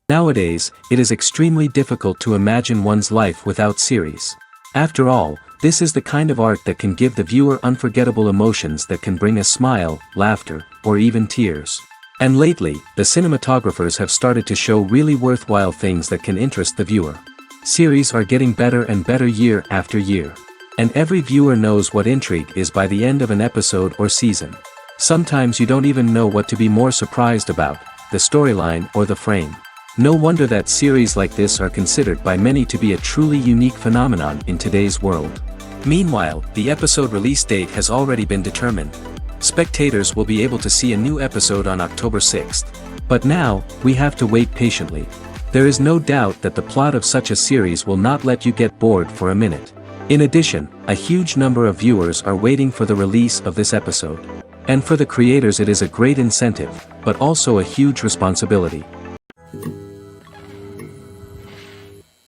Nowadays, it is extremely difficult to imagine one's life without series. After all, this is the kind of art that can give the viewer unforgettable emotions that can bring a smile, laughter, or even tears. And lately, the cinematographers have started to show really worthwhile things that can interest the viewer. Series are getting better and better year after year. And every viewer knows what intrigue is by the end of an episode or season. Sometimes you don't even know what to be more surprised about, the storyline or the frame. No wonder that series like this are considered by many to be a truly unique phenomenon in today's world. Meanwhile, the episode release date has already been determined. Spectators will be able to see a new episode on October 6th. But now, we have to wait patiently. There is no doubt that the plot of such a series will not let you get bored for a minute. In addition, a huge number of viewers are waiting for the release of this episode. And for the creators it is a great incentive, but also a huge responsibility.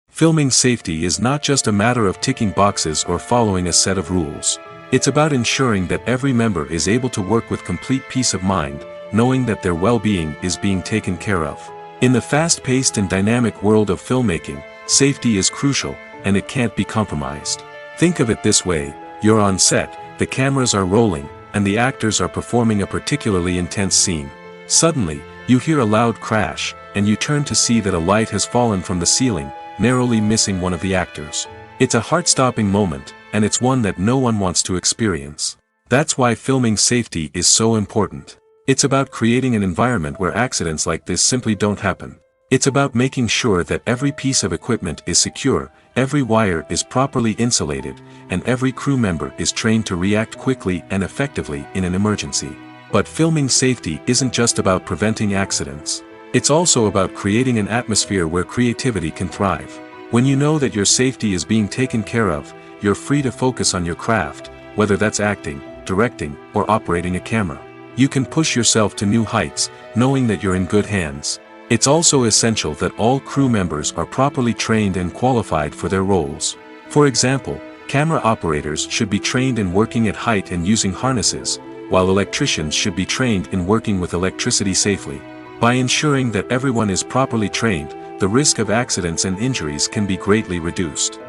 Filming safety is not just a matter of ticking boxes or following a set of rules. It's about ensuring that every member is able to work with complete peace of mind, knowing that their well-being is being taken care of. In the fast-paced and dynamic world of filmmaking, safety is crucial, and it can't be compromised. Think of it this way: you're on set, the cameras are rolling, and the actors are performing a particularly intense scene. Suddenly, you hear a loud crash, and you turn to see that a light has fallen from the ceiling, narrowly missing one of the actors. It's a heart-stopping moment, and it's one that no one wants to experience. That's why filming safety is so important. It's about creating an environment where accidents like this simply don't happen. It's about making sure that every piece of equipment is secure, every wire is properly insulated, and every crew member is trained to react quickly and effectively in an emergency. But filming safety isn't just about preventing accidents. It's also about creating an atmosphere where creativity can thrive. When you know that your safety is being taken care of, you're free to focus on your craft, whether that's acting, directing, or operating a camera. You can push yourself to new heights, knowing that you're in good hands. It's also essential that all crew members are properly trained and qualified for their roles. For example, camera operators should be trained in working at height and using harnesses, while electricians should be trained in working with electricity safely. By ensuring that everyone is properly trained, the risk of accidents and injuries can be greatly reduced.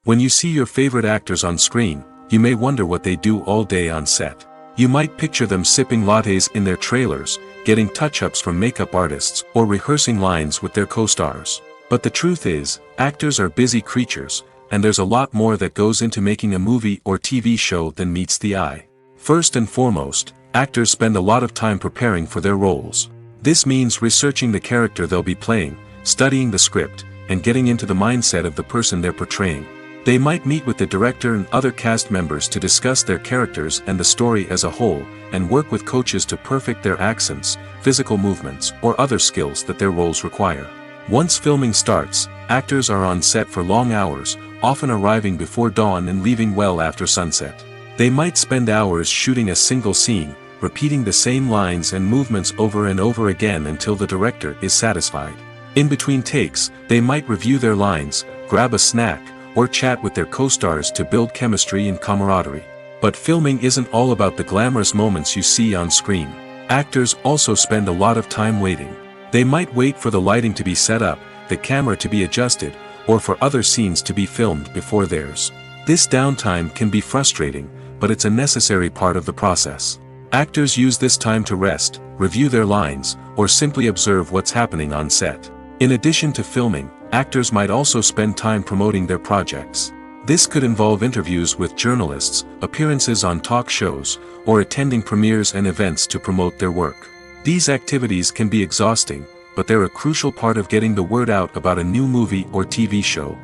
When you see your favorite actors on screen, you may wonder what they do all day on set. You might picture them sipping lattes in their trailers, getting touch-ups from makeup artists, or rehearsing lines with their co-stars. But the truth is, actors are busy creatures, and there's a lot more that goes into making a movie or TV show than meets the eye. First and foremost, actors spend a lot of time preparing for their roles. This means researching the character they'll be playing, studying the script, and getting into the mindset of the person they're portraying. They might meet with the director and other cast members to discuss their characters and the story as a whole, and work with coaches to perfect their accents, physical movements, or other skills that their roles require. Once filming starts, actors are on set for long hours, often arriving before dawn and leaving well after sunset. They might spend hours shooting a single scene, repeating the same lines and movements over and over again until the director is satisfied. In between takes, they might review their lines, grab a snack, or chat with their co-stars to build chemistry and camaraderie. But filming isn't all about the glamorous moments you see on screen. Actors also spend a lot of time waiting. They might wait for the lighting to be set up, the camera to be adjusted, or for other scenes to be filmed before theirs. This downtime can be frustrating, but it's a necessary part of the process. Actors use this time to rest, review their lines, or simply observe what's happening on set. In addition to filming, actors might also spend time promoting their projects. This could involve interviews with journalists, appearances on talk shows, or attending premieres and events to promote their work. These activities can be exhausting, but they're a crucial part of getting the word out about a new movie or TV show.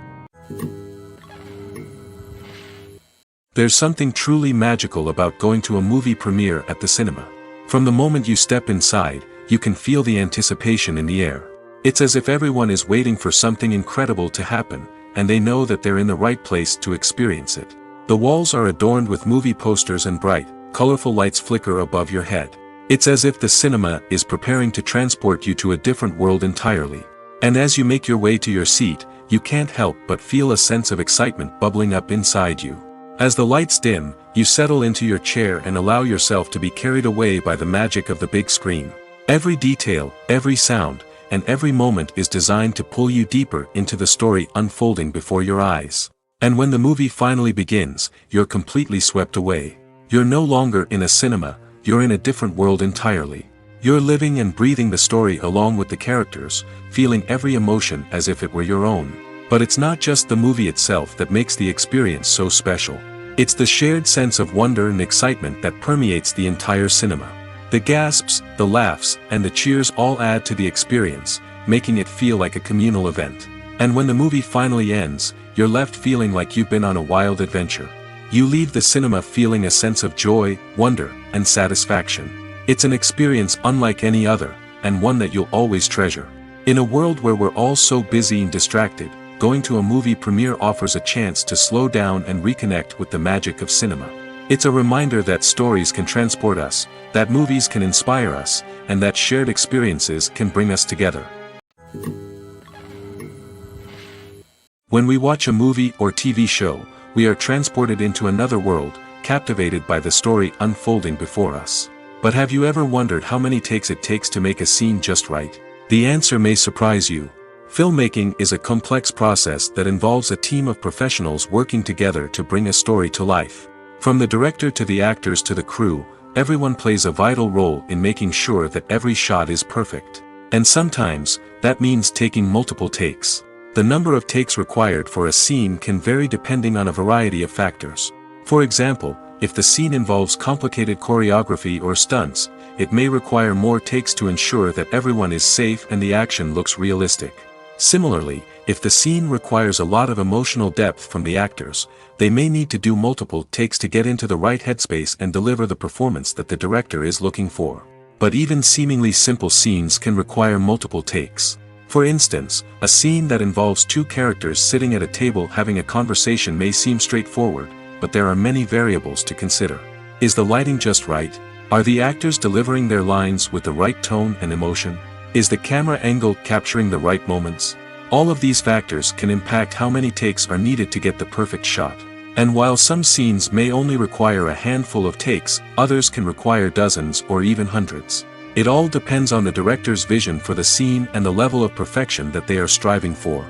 There's something truly magical about going to a movie premiere at the cinema. From the moment you step inside, you can feel the anticipation in the air. It's as if everyone is waiting for something incredible to happen, and they know that they're in the right place to experience it. The walls are adorned with movie posters and bright, colorful lights flicker above your head. It's as if the cinema is preparing to transport you to a different world entirely. And as you make your way to your seat, you can't help but feel a sense of excitement bubbling up inside you. As the lights dim, you settle into your chair and allow yourself to be carried away by the magic of the big screen. Every detail, every sound, and every moment is designed to pull you deeper into the story unfolding before your eyes. And when the movie finally begins, you're completely swept away. You're no longer in a cinema, you're in a different world entirely. You're living and breathing the story along with the characters, feeling every emotion as if it were your own. But it's not just the movie itself that makes the experience so special. It's the shared sense of wonder and excitement that permeates the entire cinema. The gasps, the laughs, and the cheers all add to the experience, making it feel like a communal event. And when the movie finally ends, you're left feeling like you've been on a wild adventure. You leave the cinema feeling a sense of joy, wonder, and satisfaction. It's an experience unlike any other, and one that you'll always treasure. In a world where we're all so busy and distracted, going to a movie premiere offers a chance to slow down and reconnect with the magic of cinema. It's a reminder that stories can transport us, that movies can inspire us, and that shared experiences can bring us together. When we watch a movie or TV show, we are transported into another world, captivated by the story unfolding before us. But have you ever wondered how many takes it takes to make a scene just right? The answer may surprise you. Filmmaking is a complex process that involves a team of professionals working together to bring a story to life. From the director to the actors to the crew, everyone plays a vital role in making sure that every shot is perfect. And sometimes, that means taking multiple takes. The number of takes required for a scene can vary depending on a variety of factors. For example, if the scene involves complicated choreography or stunts, it may require more takes to ensure that everyone is safe and the action looks realistic. Similarly, if the scene requires a lot of emotional depth from the actors, they may need to do multiple takes to get into the right headspace and deliver the performance that the director is looking for. But even seemingly simple scenes can require multiple takes. For instance, a scene that involves two characters sitting at a table having a conversation may seem straightforward, but there are many variables to consider. Is the lighting just right? Are the actors delivering their lines with the right tone and emotion? Is the camera angle capturing the right moments? All of these factors can impact how many takes are needed to get the perfect shot. And while some scenes may only require a handful of takes, others can require dozens or even hundreds. It all depends on the director's vision for the scene and the level of perfection that they are striving for.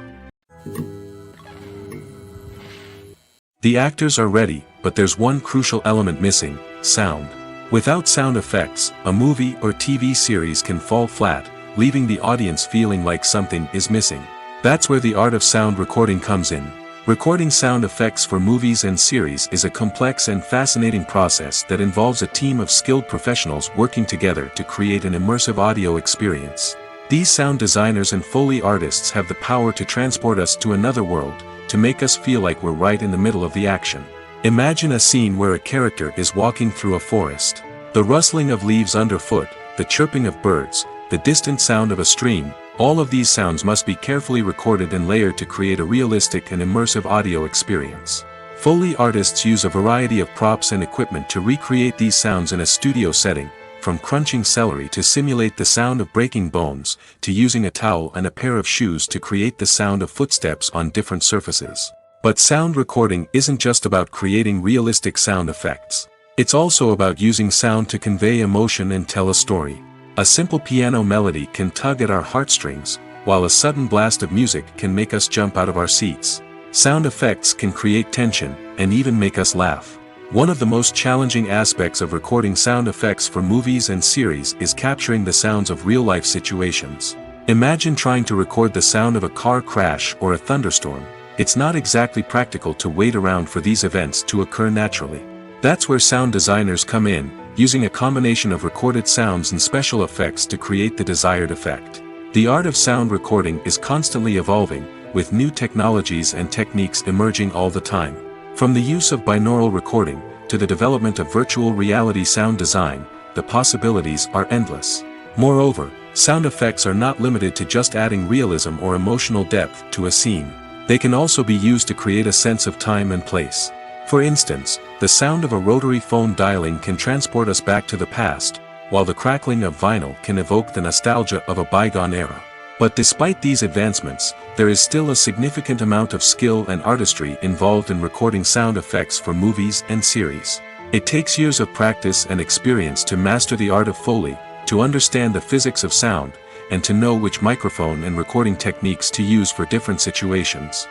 The actors are ready, but there's one crucial element missing: sound. Without sound effects, a movie or TV series can fall flat, leaving the audience feeling like something is missing. That's where the art of sound recording comes in. Recording sound effects for movies and series is a complex and fascinating process that involves a team of skilled professionals working together to create an immersive audio experience. These sound designers and Foley artists have the power to transport us to another world, to make us feel like we're right in the middle of the action. Imagine a scene where a character is walking through a forest. The rustling of leaves underfoot, the chirping of birds, the distant sound of a stream, all of these sounds must be carefully recorded and layered to create a realistic and immersive audio experience. Foley artists use a variety of props and equipment to recreate these sounds in a studio setting, from crunching celery to simulate the sound of breaking bones, to using a towel and a pair of shoes to create the sound of footsteps on different surfaces. But sound recording isn't just about creating realistic sound effects. It's also about using sound to convey emotion and tell a story. A simple piano melody can tug at our heartstrings, while a sudden blast of music can make us jump out of our seats. Sound effects can create tension, and even make us laugh. One of the most challenging aspects of recording sound effects for movies and series is capturing the sounds of real-life situations. Imagine trying to record the sound of a car crash or a thunderstorm. It's not exactly practical to wait around for these events to occur naturally. That's where sound designers come in, using a combination of recorded sounds and special effects to create the desired effect. The art of sound recording is constantly evolving, with new technologies and techniques emerging all the time. From the use of binaural recording, to the development of virtual reality sound design, the possibilities are endless. Moreover, sound effects are not limited to just adding realism or emotional depth to a scene. They can also be used to create a sense of time and place. For instance, the sound of a rotary phone dialing can transport us back to the past, while the crackling of vinyl can evoke the nostalgia of a bygone era. But despite these advancements, there is still a significant amount of skill and artistry involved in recording sound effects for movies and series. It takes years of practice and experience to master the art of Foley, to understand the physics of sound, and to know which microphone and recording techniques to use for different situations.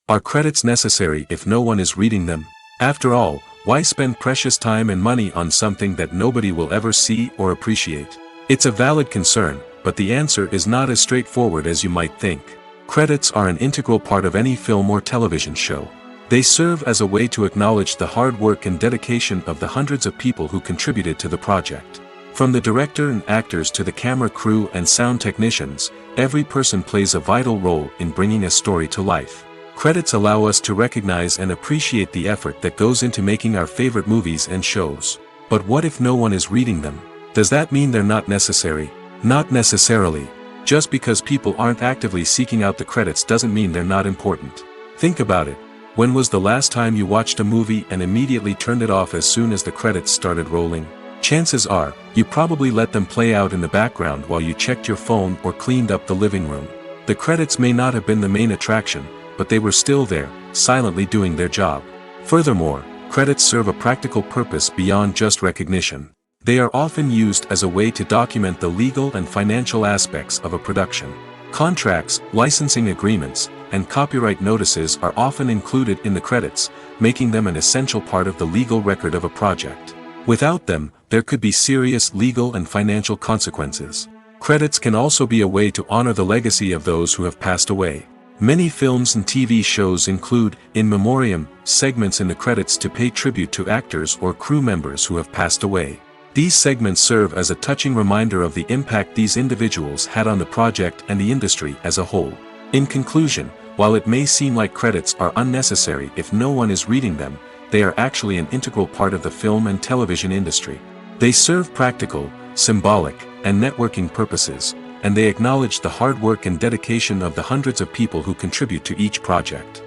Are credits necessary if no one is reading them? After all, why spend precious time and money on something that nobody will ever see or appreciate? It's a valid concern, but the answer is not as straightforward as you might think. Credits are an integral part of any film or television show. They serve as a way to acknowledge the hard work and dedication of the hundreds of people who contributed to the project. From the director and actors to the camera crew and sound technicians, every person plays a vital role in bringing a story to life. Credits allow us to recognize and appreciate the effort that goes into making our favorite movies and shows. But what if no one is reading them? Does that mean they're not necessary? Not necessarily. Just because people aren't actively seeking out the credits doesn't mean they're not important. Think about it. When was the last time you watched a movie and immediately turned it off as soon as the credits started rolling? Chances are, you probably let them play out in the background while you checked your phone or cleaned up the living room. The credits may not have been the main attraction, but they were still there, silently doing their job. Furthermore, credits serve a practical purpose beyond just recognition. They are often used as a way to document the legal and financial aspects of a production. Contracts, licensing agreements, and copyright notices are often included in the credits, making them an essential part of the legal record of a project. Without them, there could be serious legal and financial consequences. Credits can also be a way to honor the legacy of those who have passed away. Many films and TV shows include, in memoriam, segments in the credits to pay tribute to actors or crew members who have passed away. These segments serve as a touching reminder of the impact these individuals had on the project and the industry as a whole. In conclusion, while it may seem like credits are unnecessary if no one is reading them, they are actually an integral part of the film and television industry. They serve practical, symbolic, and networking purposes, and they acknowledge the hard work and dedication of the hundreds of people who contribute to each project.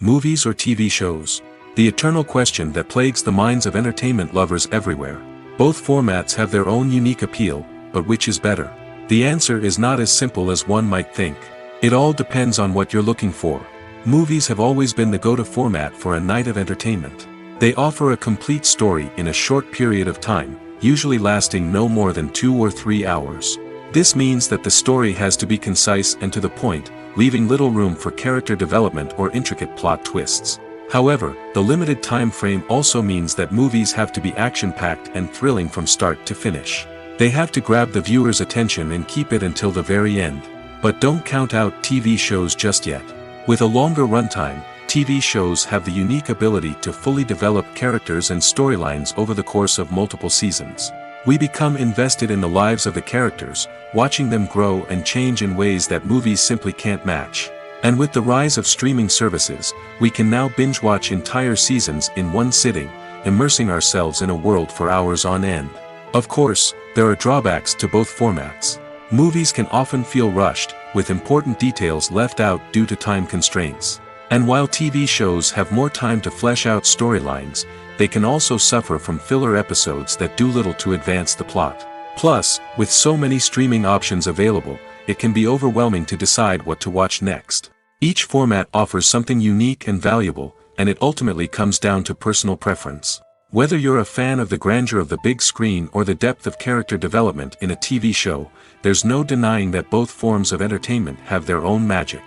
Movies or TV shows? The eternal question that plagues the minds of entertainment lovers everywhere. Both formats have their own unique appeal, but which is better? The answer is not as simple as one might think. It all depends on what you're looking for. Movies have always been the go-to format for a night of entertainment. They offer a complete story in a short period of time, usually lasting no more than 2 or 3 hours. This means that the story has to be concise and to the point, leaving little room for character development or intricate plot twists. However, the limited time frame also means that movies have to be action-packed and thrilling from start to finish. They have to grab the viewer's attention and keep it until the very end. But don't count out TV shows just yet. With a longer runtime, TV shows have the unique ability to fully develop characters and storylines over the course of multiple seasons. We become invested in the lives of the characters, watching them grow and change in ways that movies simply can't match. And with the rise of streaming services, we can now binge-watch entire seasons in one sitting, immersing ourselves in a world for hours on end. Of course, there are drawbacks to both formats. Movies can often feel rushed, with important details left out due to time constraints. And while TV shows have more time to flesh out storylines, they can also suffer from filler episodes that do little to advance the plot. Plus, with so many streaming options available, it can be overwhelming to decide what to watch next. Each format offers something unique and valuable, and it ultimately comes down to personal preference. Whether you're a fan of the grandeur of the big screen or the depth of character development in a TV show, there's no denying that both forms of entertainment have their own magic.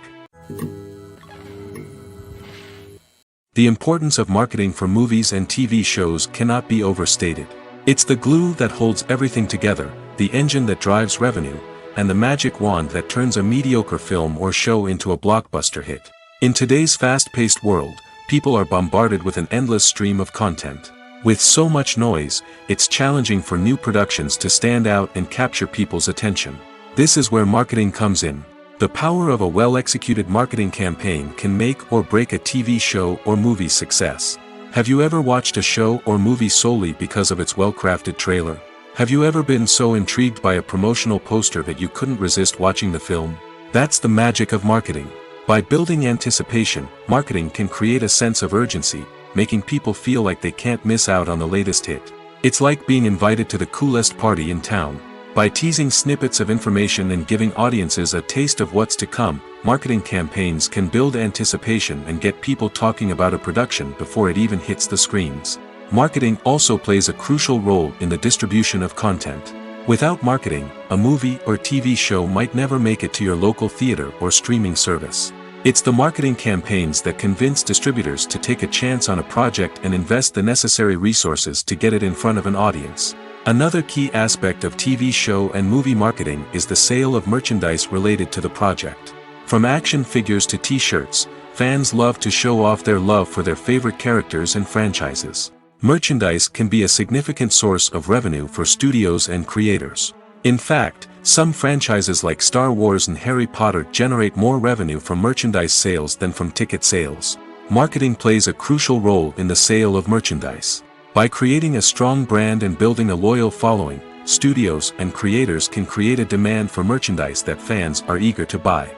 The importance of marketing for movies and TV shows cannot be overstated. It's the glue that holds everything together, the engine that drives revenue, and the magic wand that turns a mediocre film or show into a blockbuster hit. In today's fast-paced world, people are bombarded with an endless stream of content. With so much noise, it's challenging for new productions to stand out and capture people's attention. This is where marketing comes in. The power of a well-executed marketing campaign can make or break a TV show or movie's success. Have you ever watched a show or movie solely because of its well-crafted trailer? Have you ever been so intrigued by a promotional poster that you couldn't resist watching the film? That's the magic of marketing. By building anticipation, marketing can create a sense of urgency, making people feel like they can't miss out on the latest hit. It's like being invited to the coolest party in town. By teasing snippets of information and giving audiences a taste of what's to come, marketing campaigns can build anticipation and get people talking about a production before it even hits the screens. Marketing also plays a crucial role in the distribution of content. Without marketing, a movie or TV show might never make it to your local theater or streaming service. It's the marketing campaigns that convince distributors to take a chance on a project and invest the necessary resources to get it in front of an audience. Another key aspect of TV show and movie marketing is the sale of merchandise related to the project. From action figures to t-shirts, fans love to show off their love for their favorite characters and franchises. Merchandise can be a significant source of revenue for studios and creators. In fact, some franchises like Star Wars and Harry Potter generate more revenue from merchandise sales than from ticket sales. Marketing plays a crucial role in the sale of merchandise. By creating a strong brand and building a loyal following, studios and creators can create a demand for merchandise that fans are eager to buy.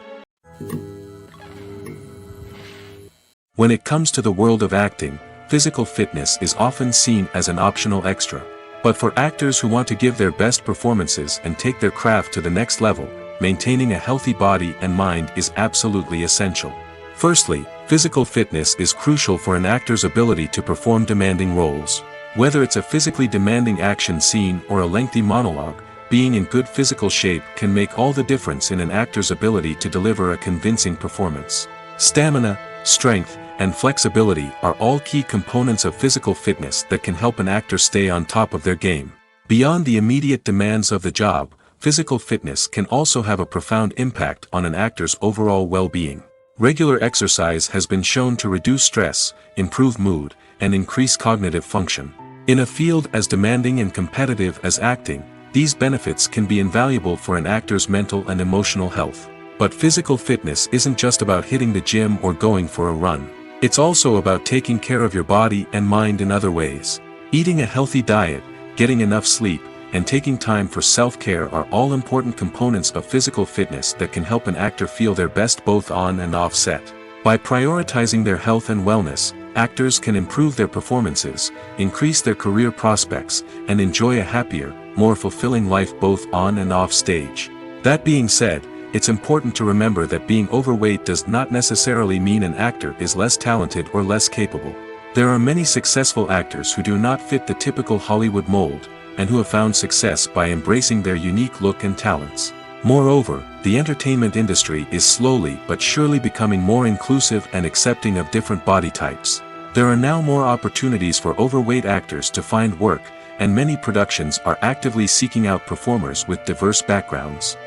When it comes to the world of acting, physical fitness is often seen as an optional extra. But for actors who want to give their best performances and take their craft to the next level, maintaining a healthy body and mind is absolutely essential. Firstly, physical fitness is crucial for an actor's ability to perform demanding roles. Whether it's a physically demanding action scene or a lengthy monologue, being in good physical shape can make all the difference in an actor's ability to deliver a convincing performance. Stamina, strength, and flexibility are all key components of physical fitness that can help an actor stay on top of their game. Beyond the immediate demands of the job, physical fitness can also have a profound impact on an actor's overall well-being. Regular exercise has been shown to reduce stress, improve mood, and increase cognitive function. In a field as demanding and competitive as acting, these benefits can be invaluable for an actor's mental and emotional health. But physical fitness isn't just about hitting the gym or going for a run. It's also about taking care of your body and mind in other ways. Eating a healthy diet, getting enough sleep, and taking time for self-care are all important components of physical fitness that can help an actor feel their best both on and off set. By prioritizing their health and wellness, actors can improve their performances, increase their career prospects, and enjoy a happier, more fulfilling life both on and off stage. That being said, it's important to remember that being overweight does not necessarily mean an actor is less talented or less capable. There are many successful actors who do not fit the typical Hollywood mold, and who have found success by embracing their unique look and talents. Moreover, the entertainment industry is slowly but surely becoming more inclusive and accepting of different body types. There are now more opportunities for overweight actors to find work, and many productions are actively seeking out performers with diverse backgrounds.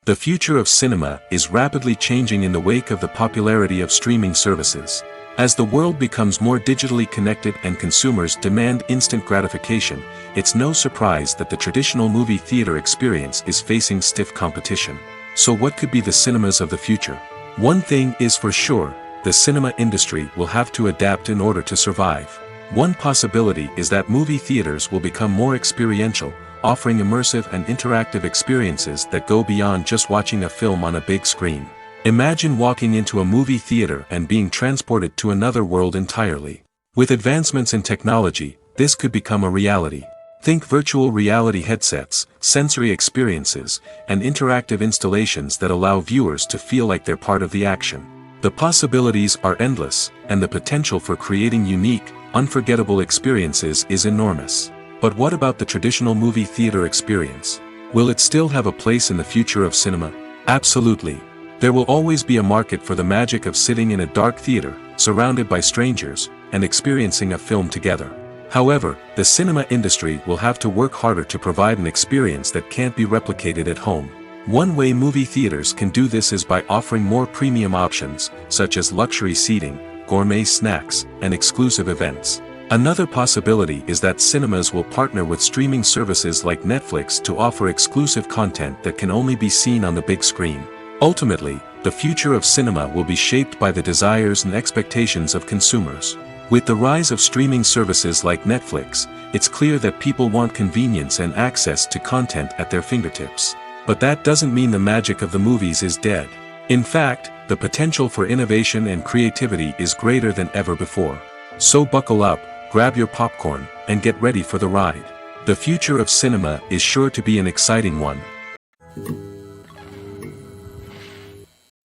The future of cinema is rapidly changing in the wake of the popularity of streaming services. As the world becomes more digitally connected and consumers demand instant gratification, it's no surprise that the traditional movie theater experience is facing stiff competition. So what could be the cinemas of the future? One thing is for sure, the cinema industry will have to adapt in order to survive. One possibility is that movie theaters will become more experiential, offering immersive and interactive experiences that go beyond just watching a film on a big screen. Imagine walking into a movie theater and being transported to another world entirely. With advancements in technology, this could become a reality. Think virtual reality headsets, sensory experiences, and interactive installations that allow viewers to feel like they're part of the action. The possibilities are endless, and the potential for creating unique, unforgettable experiences is enormous. But what about the traditional movie theater experience? Will it still have a place in the future of cinema? Absolutely. There will always be a market for the magic of sitting in a dark theater, surrounded by strangers, and experiencing a film together. However, the cinema industry will have to work harder to provide an experience that can't be replicated at home. One way movie theaters can do this is by offering more premium options, such as luxury seating, gourmet snacks, and exclusive events. Another possibility is that cinemas will partner with streaming services like Netflix to offer exclusive content that can only be seen on the big screen. Ultimately, the future of cinema will be shaped by the desires and expectations of consumers. With the rise of streaming services like Netflix, it's clear that people want convenience and access to content at their fingertips. But that doesn't mean the magic of the movies is dead. In fact, the potential for innovation and creativity is greater than ever before. So buckle up, grab your popcorn, and get ready for the ride. The future of cinema is sure to be an exciting one.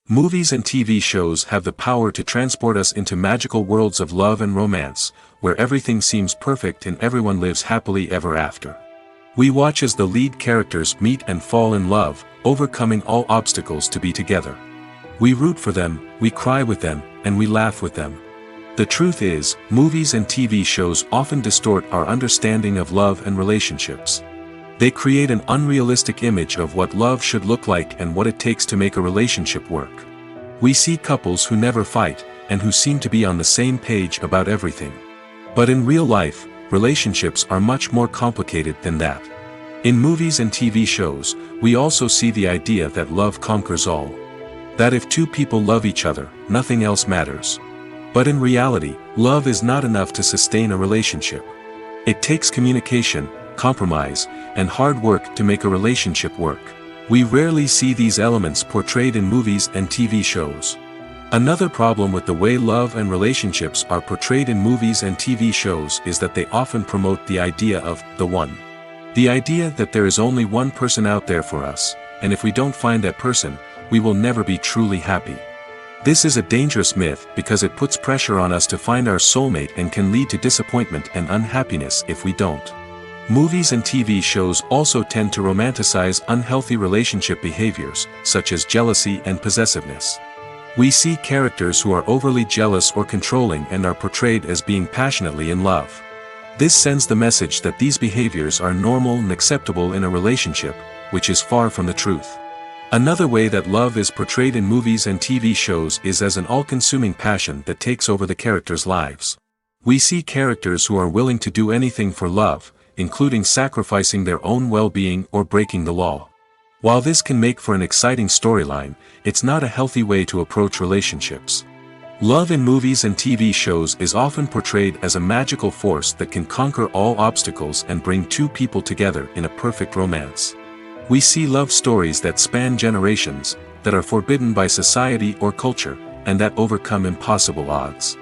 Movies and TV shows have the power to transport us into magical worlds of love and romance, where everything seems perfect and everyone lives happily ever after. We watch as the lead characters meet and fall in love, overcoming all obstacles to be together. We root for them, we cry with them, and we laugh with them. The truth is, movies and TV shows often distort our understanding of love and relationships. They create an unrealistic image of what love should look like and what it takes to make a relationship work. We see couples who never fight, and who seem to be on the same page about everything. But in real life, relationships are much more complicated than that. In movies and TV shows, we also see the idea that love conquers all. That if two people love each other, nothing else matters. But in reality, love is not enough to sustain a relationship. It takes communication, compromise, and hard work to make a relationship work. We rarely see these elements portrayed in movies and TV shows. Another problem with the way love and relationships are portrayed in movies and TV shows is that they often promote the idea of the one. The idea that there is only one person out there for us, and if we don't find that person, we will never be truly happy. This is a dangerous myth because it puts pressure on us to find our soulmate and can lead to disappointment and unhappiness if we don't. Movies and TV shows also tend to romanticize unhealthy relationship behaviors, such as jealousy and possessiveness. We see characters who are overly jealous or controlling and are portrayed as being passionately in love. This sends the message that these behaviors are normal and acceptable in a relationship, which is far from the truth. Another way that love is portrayed in movies and TV shows is as an all-consuming passion that takes over the characters' lives. We see characters who are willing to do anything for love, including sacrificing their own well-being or breaking the law. While this can make for an exciting storyline, it's not a healthy way to approach relationships. Love in movies and TV shows is often portrayed as a magical force that can conquer all obstacles and bring two people together in a perfect romance. We see love stories that span generations, that are forbidden by society or culture, and that overcome impossible odds.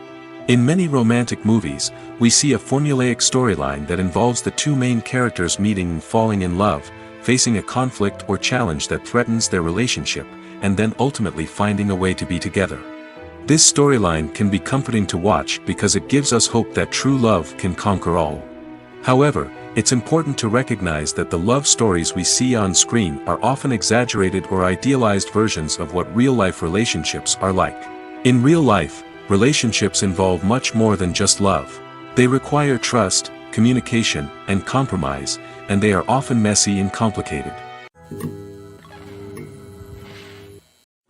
In many romantic movies, we see a formulaic storyline that involves the two main characters meeting and falling in love, facing a conflict or challenge that threatens their relationship, and then ultimately finding a way to be together. This storyline can be comforting to watch because it gives us hope that true love can conquer all. However, it's important to recognize that the love stories we see on screen are often exaggerated or idealized versions of what real-life relationships are like. In real life, relationships involve much more than just love. They require trust, communication, and compromise, and they are often messy and complicated.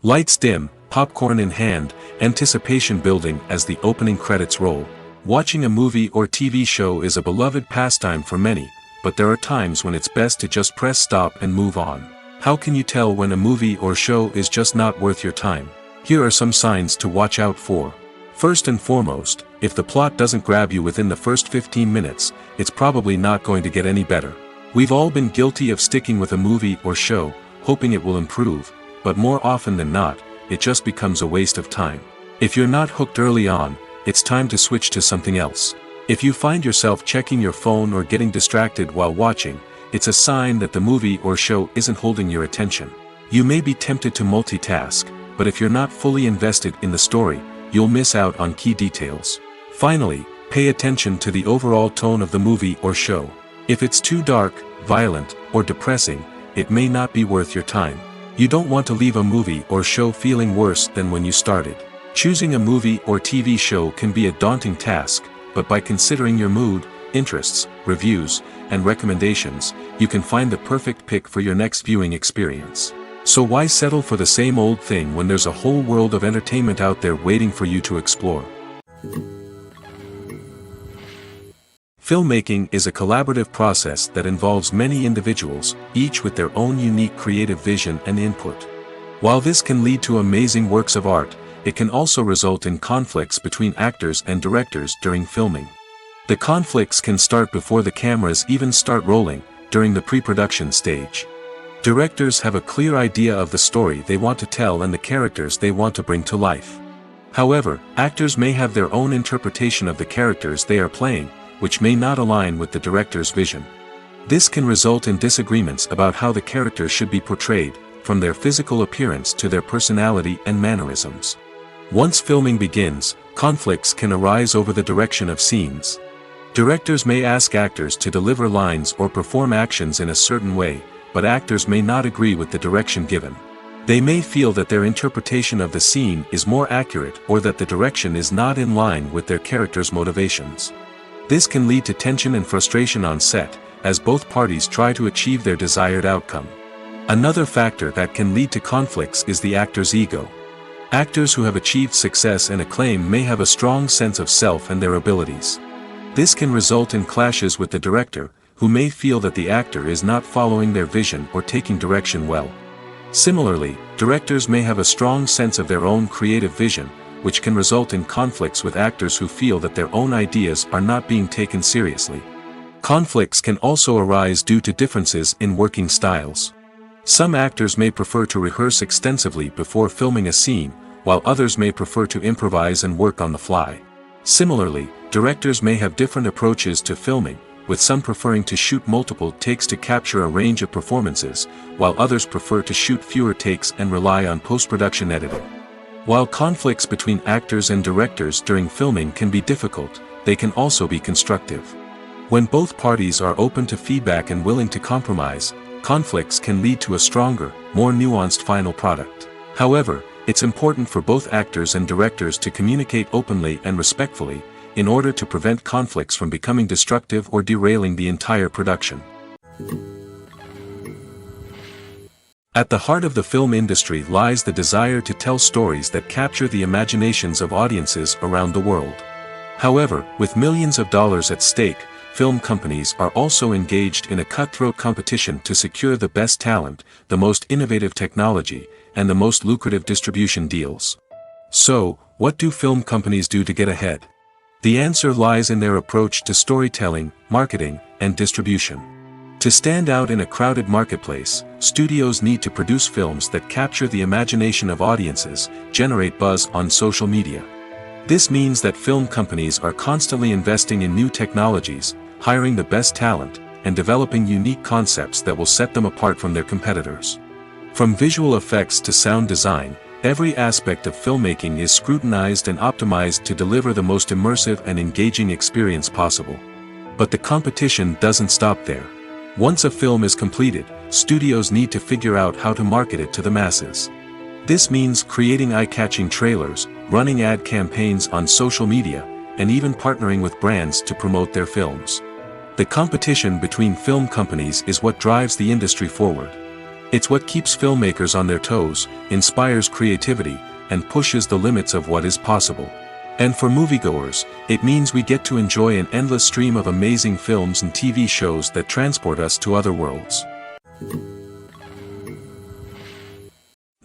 Lights dim, popcorn in hand, anticipation building as the opening credits roll. Watching a movie or TV show is a beloved pastime for many, but there are times when it's best to just press stop and move on. How can you tell when a movie or show is just not worth your time? Here are some signs to watch out for. First and foremost, if the plot doesn't grab you within the first 15 minutes, it's probably not going to get any better. We've all been guilty of sticking with a movie or show, hoping it will improve, but more often than not, it just becomes a waste of time. If you're not hooked early on, it's time to switch to something else. If you find yourself checking your phone or getting distracted while watching, it's a sign that the movie or show isn't holding your attention. You may be tempted to multitask, but if you're not fully invested in the story, you'll miss out on key details. Finally, pay attention to the overall tone of the movie or show. If it's too dark, violent, or depressing, it may not be worth your time. You don't want to leave a movie or show feeling worse than when you started. Choosing a movie or TV show can be a daunting task, but by considering your mood, interests, reviews, and recommendations, you can find the perfect pick for your next viewing experience. So why settle for the same old thing when there's a whole world of entertainment out there waiting for you to explore? Filmmaking is a collaborative process that involves many individuals, each with their own unique creative vision and input. While this can lead to amazing works of art, it can also result in conflicts between actors and directors during filming. The conflicts can start before the cameras even start rolling, during the pre-production stage. Directors have a clear idea of the story they want to tell and the characters they want to bring to life. However, actors may have their own interpretation of the characters they are playing, which may not align with the director's vision. This can result in disagreements about how the characters should be portrayed, from their physical appearance to their personality and mannerisms. Once filming begins, conflicts can arise over the direction of scenes. Directors may ask actors to deliver lines or perform actions in a certain way, but actors may not agree with the direction given. They may feel that their interpretation of the scene is more accurate or that the direction is not in line with their character's motivations. This can lead to tension and frustration on set, as both parties try to achieve their desired outcome. Another factor that can lead to conflicts is the actor's ego. Actors who have achieved success and acclaim may have a strong sense of self and their abilities. This can result in clashes with the director, who may feel that the actor is not following their vision or taking direction well. Similarly, directors may have a strong sense of their own creative vision, which can result in conflicts with actors who feel that their own ideas are not being taken seriously. Conflicts can also arise due to differences in working styles. Some actors may prefer to rehearse extensively before filming a scene, while others may prefer to improvise and work on the fly. Similarly, directors may have different approaches to filming, with some preferring to shoot multiple takes to capture a range of performances, while others prefer to shoot fewer takes and rely on post-production editing. While conflicts between actors and directors during filming can be difficult, they can also be constructive. When both parties are open to feedback and willing to compromise, conflicts can lead to a stronger, more nuanced final product. However, it's important for both actors and directors to communicate openly and respectfully, in order to prevent conflicts from becoming destructive or derailing the entire production. At the heart of the film industry lies the desire to tell stories that capture the imaginations of audiences around the world. However, with millions of dollars at stake, film companies are also engaged in a cutthroat competition to secure the best talent, the most innovative technology, and the most lucrative distribution deals. So, what do film companies do to get ahead? The answer lies in their approach to storytelling, marketing, and distribution. To stand out in a crowded marketplace, studios need to produce films that capture the imagination of audiences, generate buzz on social media. This means that film companies are constantly investing in new technologies, hiring the best talent, and developing unique concepts that will set them apart from their competitors. From visual effects to sound design, every aspect of filmmaking is scrutinized and optimized to deliver the most immersive and engaging experience possible. But the competition doesn't stop there. Once a film is completed, studios need to figure out how to market it to the masses. This means creating eye-catching trailers, running ad campaigns on social media, and even partnering with brands to promote their films. The competition between film companies is what drives the industry forward. It's what keeps filmmakers on their toes, inspires creativity, and pushes the limits of what is possible. And for moviegoers, it means we get to enjoy an endless stream of amazing films and TV shows that transport us to other worlds.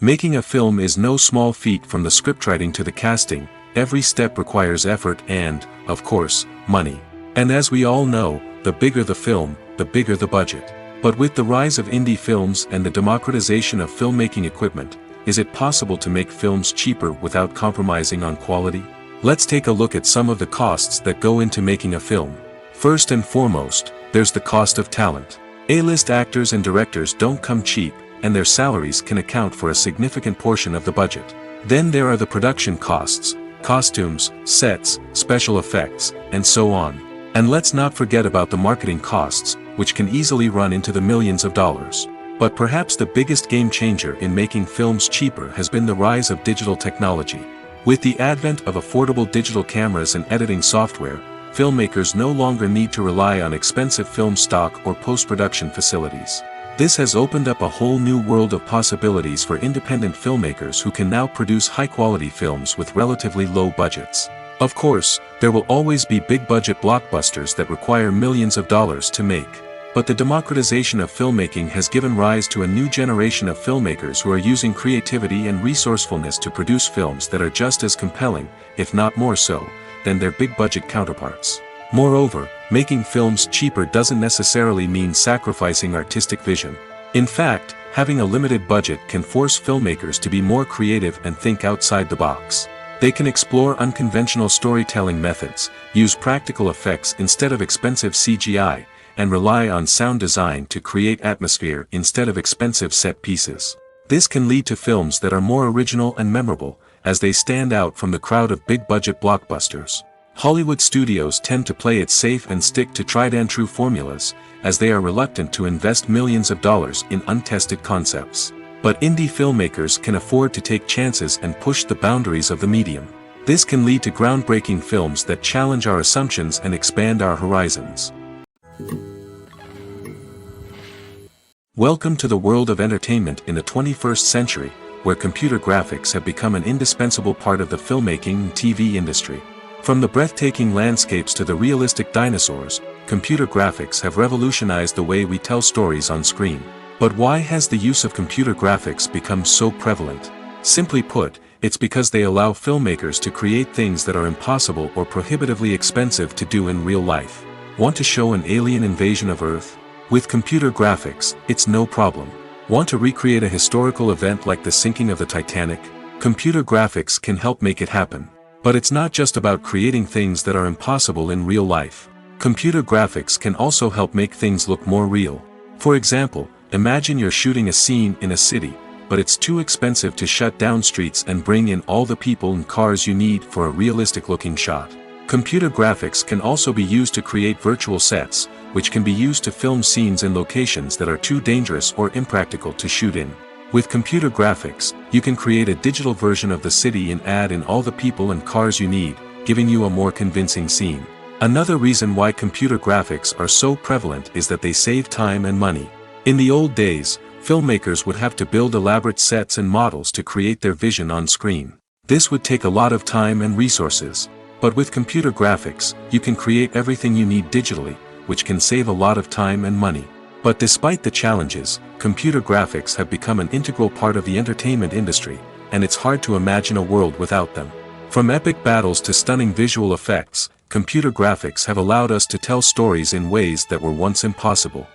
Making a film is no small feat. From the scriptwriting to the casting, every step requires effort and, of course, money. And as we all know, the bigger the film, the bigger the budget. But with the rise of indie films and the democratization of filmmaking equipment, is it possible to make films cheaper without compromising on quality? Let's take a look at some of the costs that go into making a film. First and foremost, there's the cost of talent. A-list actors and directors don't come cheap, and their salaries can account for a significant portion of the budget. Then there are the production costs, costumes, sets, special effects, and so on. And let's not forget about the marketing costs, which can easily run into the millions of dollars. But perhaps the biggest game changer in making films cheaper has been the rise of digital technology. With the advent of affordable digital cameras and editing software, filmmakers no longer need to rely on expensive film stock or post-production facilities. This has opened up a whole new world of possibilities for independent filmmakers who can now produce high-quality films with relatively low budgets. Of course, there will always be big-budget blockbusters that require millions of dollars to make. But the democratization of filmmaking has given rise to a new generation of filmmakers who are using creativity and resourcefulness to produce films that are just as compelling, if not more so, than their big-budget counterparts. Moreover, making films cheaper doesn't necessarily mean sacrificing artistic vision. In fact, having a limited budget can force filmmakers to be more creative and think outside the box. They can explore unconventional storytelling methods, use practical effects instead of expensive CGI, and rely on sound design to create atmosphere instead of expensive set pieces. This can lead to films that are more original and memorable, as they stand out from the crowd of big-budget blockbusters. Hollywood studios tend to play it safe and stick to tried-and-true formulas, as they are reluctant to invest millions of dollars in untested concepts. But indie filmmakers can afford to take chances and push the boundaries of the medium. This can lead to groundbreaking films that challenge our assumptions and expand our horizons. Welcome to the world of entertainment in the 21st century, where computer graphics have become an indispensable part of the filmmaking and TV industry. From the breathtaking landscapes to the realistic dinosaurs, computer graphics have revolutionized the way we tell stories on screen. But why has the use of computer graphics become so prevalent? Simply put, it's because they allow filmmakers to create things that are impossible or prohibitively expensive to do in real life. Want to show an alien invasion of Earth? With computer graphics, it's no problem. Want to recreate a historical event like the sinking of the Titanic? Computer graphics can help make it happen. But it's not just about creating things that are impossible in real life. Computer graphics can also help make things look more real. For example, imagine you're shooting a scene in a city, but it's too expensive to shut down streets and bring in all the people and cars you need for a realistic-looking shot. Computer graphics can also be used to create virtual sets, which can be used to film scenes in locations that are too dangerous or impractical to shoot in. With computer graphics, you can create a digital version of the city and add in all the people and cars you need, giving you a more convincing scene. Another reason why computer graphics are so prevalent is that they save time and money. In the old days, filmmakers would have to build elaborate sets and models to create their vision on screen. This would take a lot of time and resources. But with computer graphics, you can create everything you need digitally, which can save a lot of time and money. But despite the challenges, computer graphics have become an integral part of the entertainment industry, and it's hard to imagine a world without them. From epic battles to stunning visual effects, computer graphics have allowed us to tell stories in ways that were once impossible.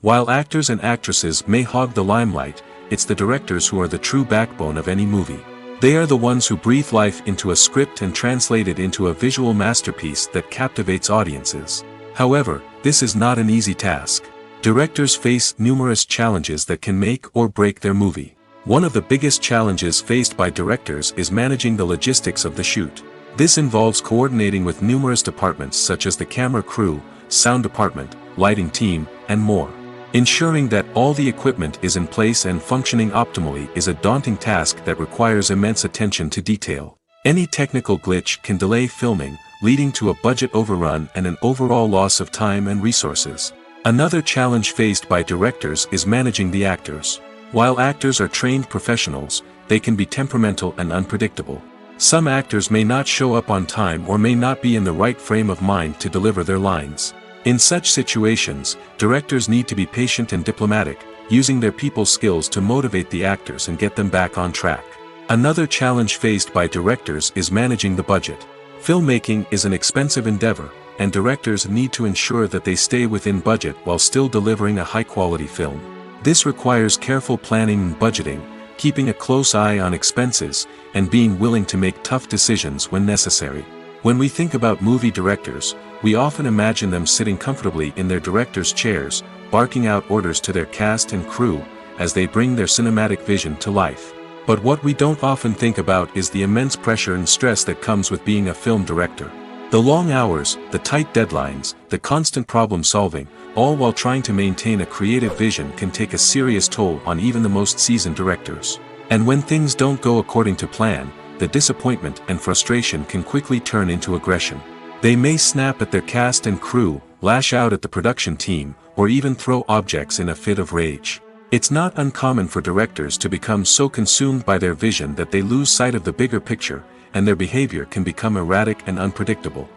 While actors and actresses may hog the limelight, it's the directors who are the true backbone of any movie. They are the ones who breathe life into a script and translate it into a visual masterpiece that captivates audiences. However, this is not an easy task. Directors face numerous challenges that can make or break their movie. One of the biggest challenges faced by directors is managing the logistics of the shoot. This involves coordinating with numerous departments such as the camera crew, sound department, lighting team, and more. Ensuring that all the equipment is in place and functioning optimally is a daunting task that requires immense attention to detail. Any technical glitch can delay filming, leading to a budget overrun and an overall loss of time and resources. Another challenge faced by directors is managing the actors. While actors are trained professionals, they can be temperamental and unpredictable. Some actors may not show up on time or may not be in the right frame of mind to deliver their lines. In such situations, directors need to be patient and diplomatic, using their people skills to motivate the actors and get them back on track. Another challenge faced by directors is managing the budget. Filmmaking is an expensive endeavor, and directors need to ensure that they stay within budget while still delivering a high-quality film. This requires careful planning and budgeting, keeping a close eye on expenses, and being willing to make tough decisions when necessary. When we think about movie directors, we often imagine them sitting comfortably in their director's chairs, barking out orders to their cast and crew, as they bring their cinematic vision to life. But what we don't often think about is the immense pressure and stress that comes with being a film director. The long hours, the tight deadlines, the constant problem solving, all while trying to maintain a creative vision can take a serious toll on even the most seasoned directors. And when things don't go according to plan, the disappointment and frustration can quickly turn into aggression. They may snap at their cast and crew, lash out at the production team, or even throw objects in a fit of rage. It's not uncommon for directors to become so consumed by their vision that they lose sight of the bigger picture, and their behavior can become erratic and unpredictable.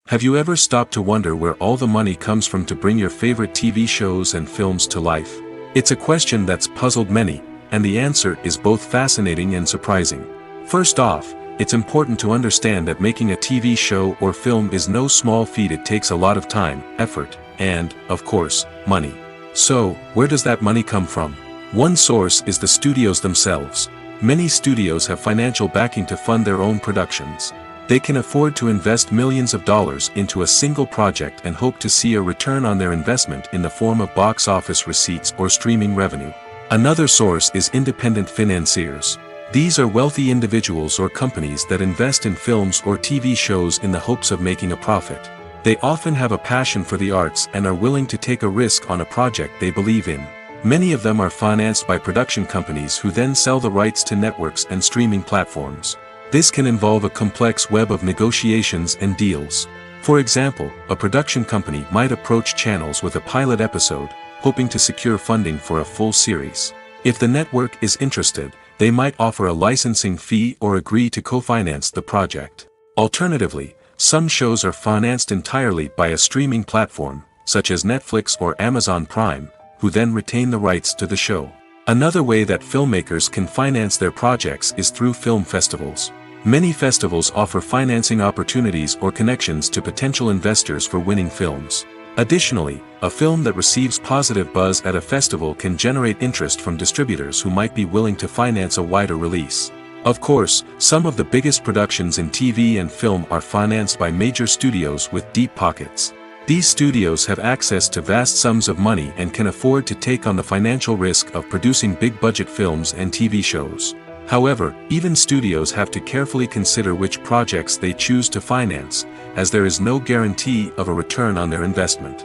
Have you ever stopped to wonder where all the money comes from to bring your favorite TV shows and films to life? It's a question that's puzzled many, and the answer is both fascinating and surprising. First off, it's important to understand that making a TV show or film is no small feat. It takes a lot of time, effort, and, of course, money. So, where does that money come from? One source is the studios themselves. Many studios have financial backing to fund their own productions. They can afford to invest millions of dollars into a single project and hope to see a return on their investment in the form of box office receipts or streaming revenue. Another source is independent financiers. These are wealthy individuals or companies that invest in films or TV shows in the hopes of making a profit. They often have a passion for the arts and are willing to take a risk on a project they believe in. Many of them are financed by production companies who then sell the rights to networks and streaming platforms. This can involve a complex web of negotiations and deals. For example, a production company might approach channels with a pilot episode, hoping to secure funding for a full series. If the network is interested, they might offer a licensing fee or agree to co-finance the project. Alternatively, some shows are financed entirely by a streaming platform, such as Netflix or Amazon Prime, who then retain the rights to the show. Another way that filmmakers can finance their projects is through film festivals. Many festivals offer financing opportunities or connections to potential investors for winning films. Additionally, a film that receives positive buzz at a festival can generate interest from distributors who might be willing to finance a wider release. Of course, some of the biggest productions in TV and film are financed by major studios with deep pockets. These studios have access to vast sums of money and can afford to take on the financial risk of producing big-budget films and TV shows. However, even studios have to carefully consider which projects they choose to finance, as there is no guarantee of a return on their investment.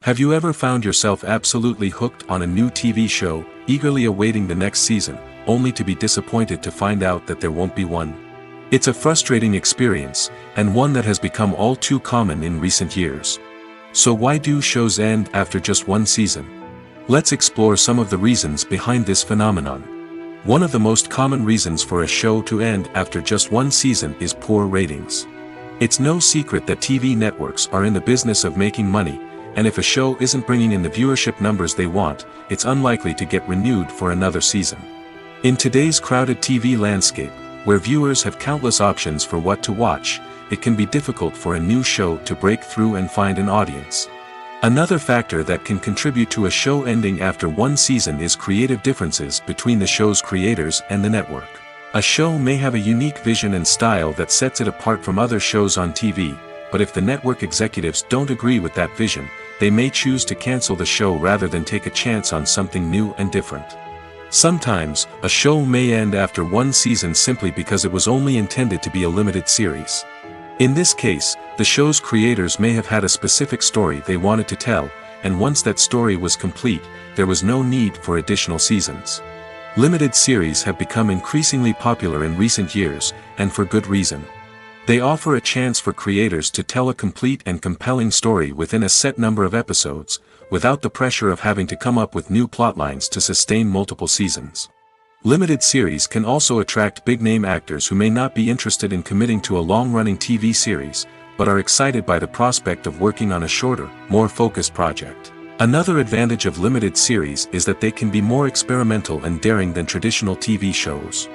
Have you ever found yourself absolutely hooked on a new TV show, eagerly awaiting the next season, only to be disappointed to find out that there won't be one? It's a frustrating experience, and one that has become all too common in recent years. So why do shows end after just one season? Let's explore some of the reasons behind this phenomenon. One of the most common reasons for a show to end after just one season is poor ratings. It's no secret that TV networks are in the business of making money, and if a show isn't bringing in the viewership numbers they want, it's unlikely to get renewed for another season. In today's crowded TV landscape, where viewers have countless options for what to watch, it can be difficult for a new show to break through and find an audience. Another factor that can contribute to a show ending after one season is creative differences between the show's creators and the network. A show may have a unique vision and style that sets it apart from other shows on TV, but if the network executives don't agree with that vision, they may choose to cancel the show rather than take a chance on something new and different. Sometimes, a show may end after one season simply because it was only intended to be a limited series. In this case, the show's creators may have had a specific story they wanted to tell, and once that story was complete, there was no need for additional seasons. Limited series have become increasingly popular in recent years, and for good reason. They offer a chance for creators to tell a complete and compelling story within a set number of episodes, without the pressure of having to come up with new plotlines to sustain multiple seasons. Limited series can also attract big-name actors who may not be interested in committing to a long-running TV series, but are excited by the prospect of working on a shorter, more focused project. Another advantage of limited series is that they can be more experimental and daring than traditional TV shows.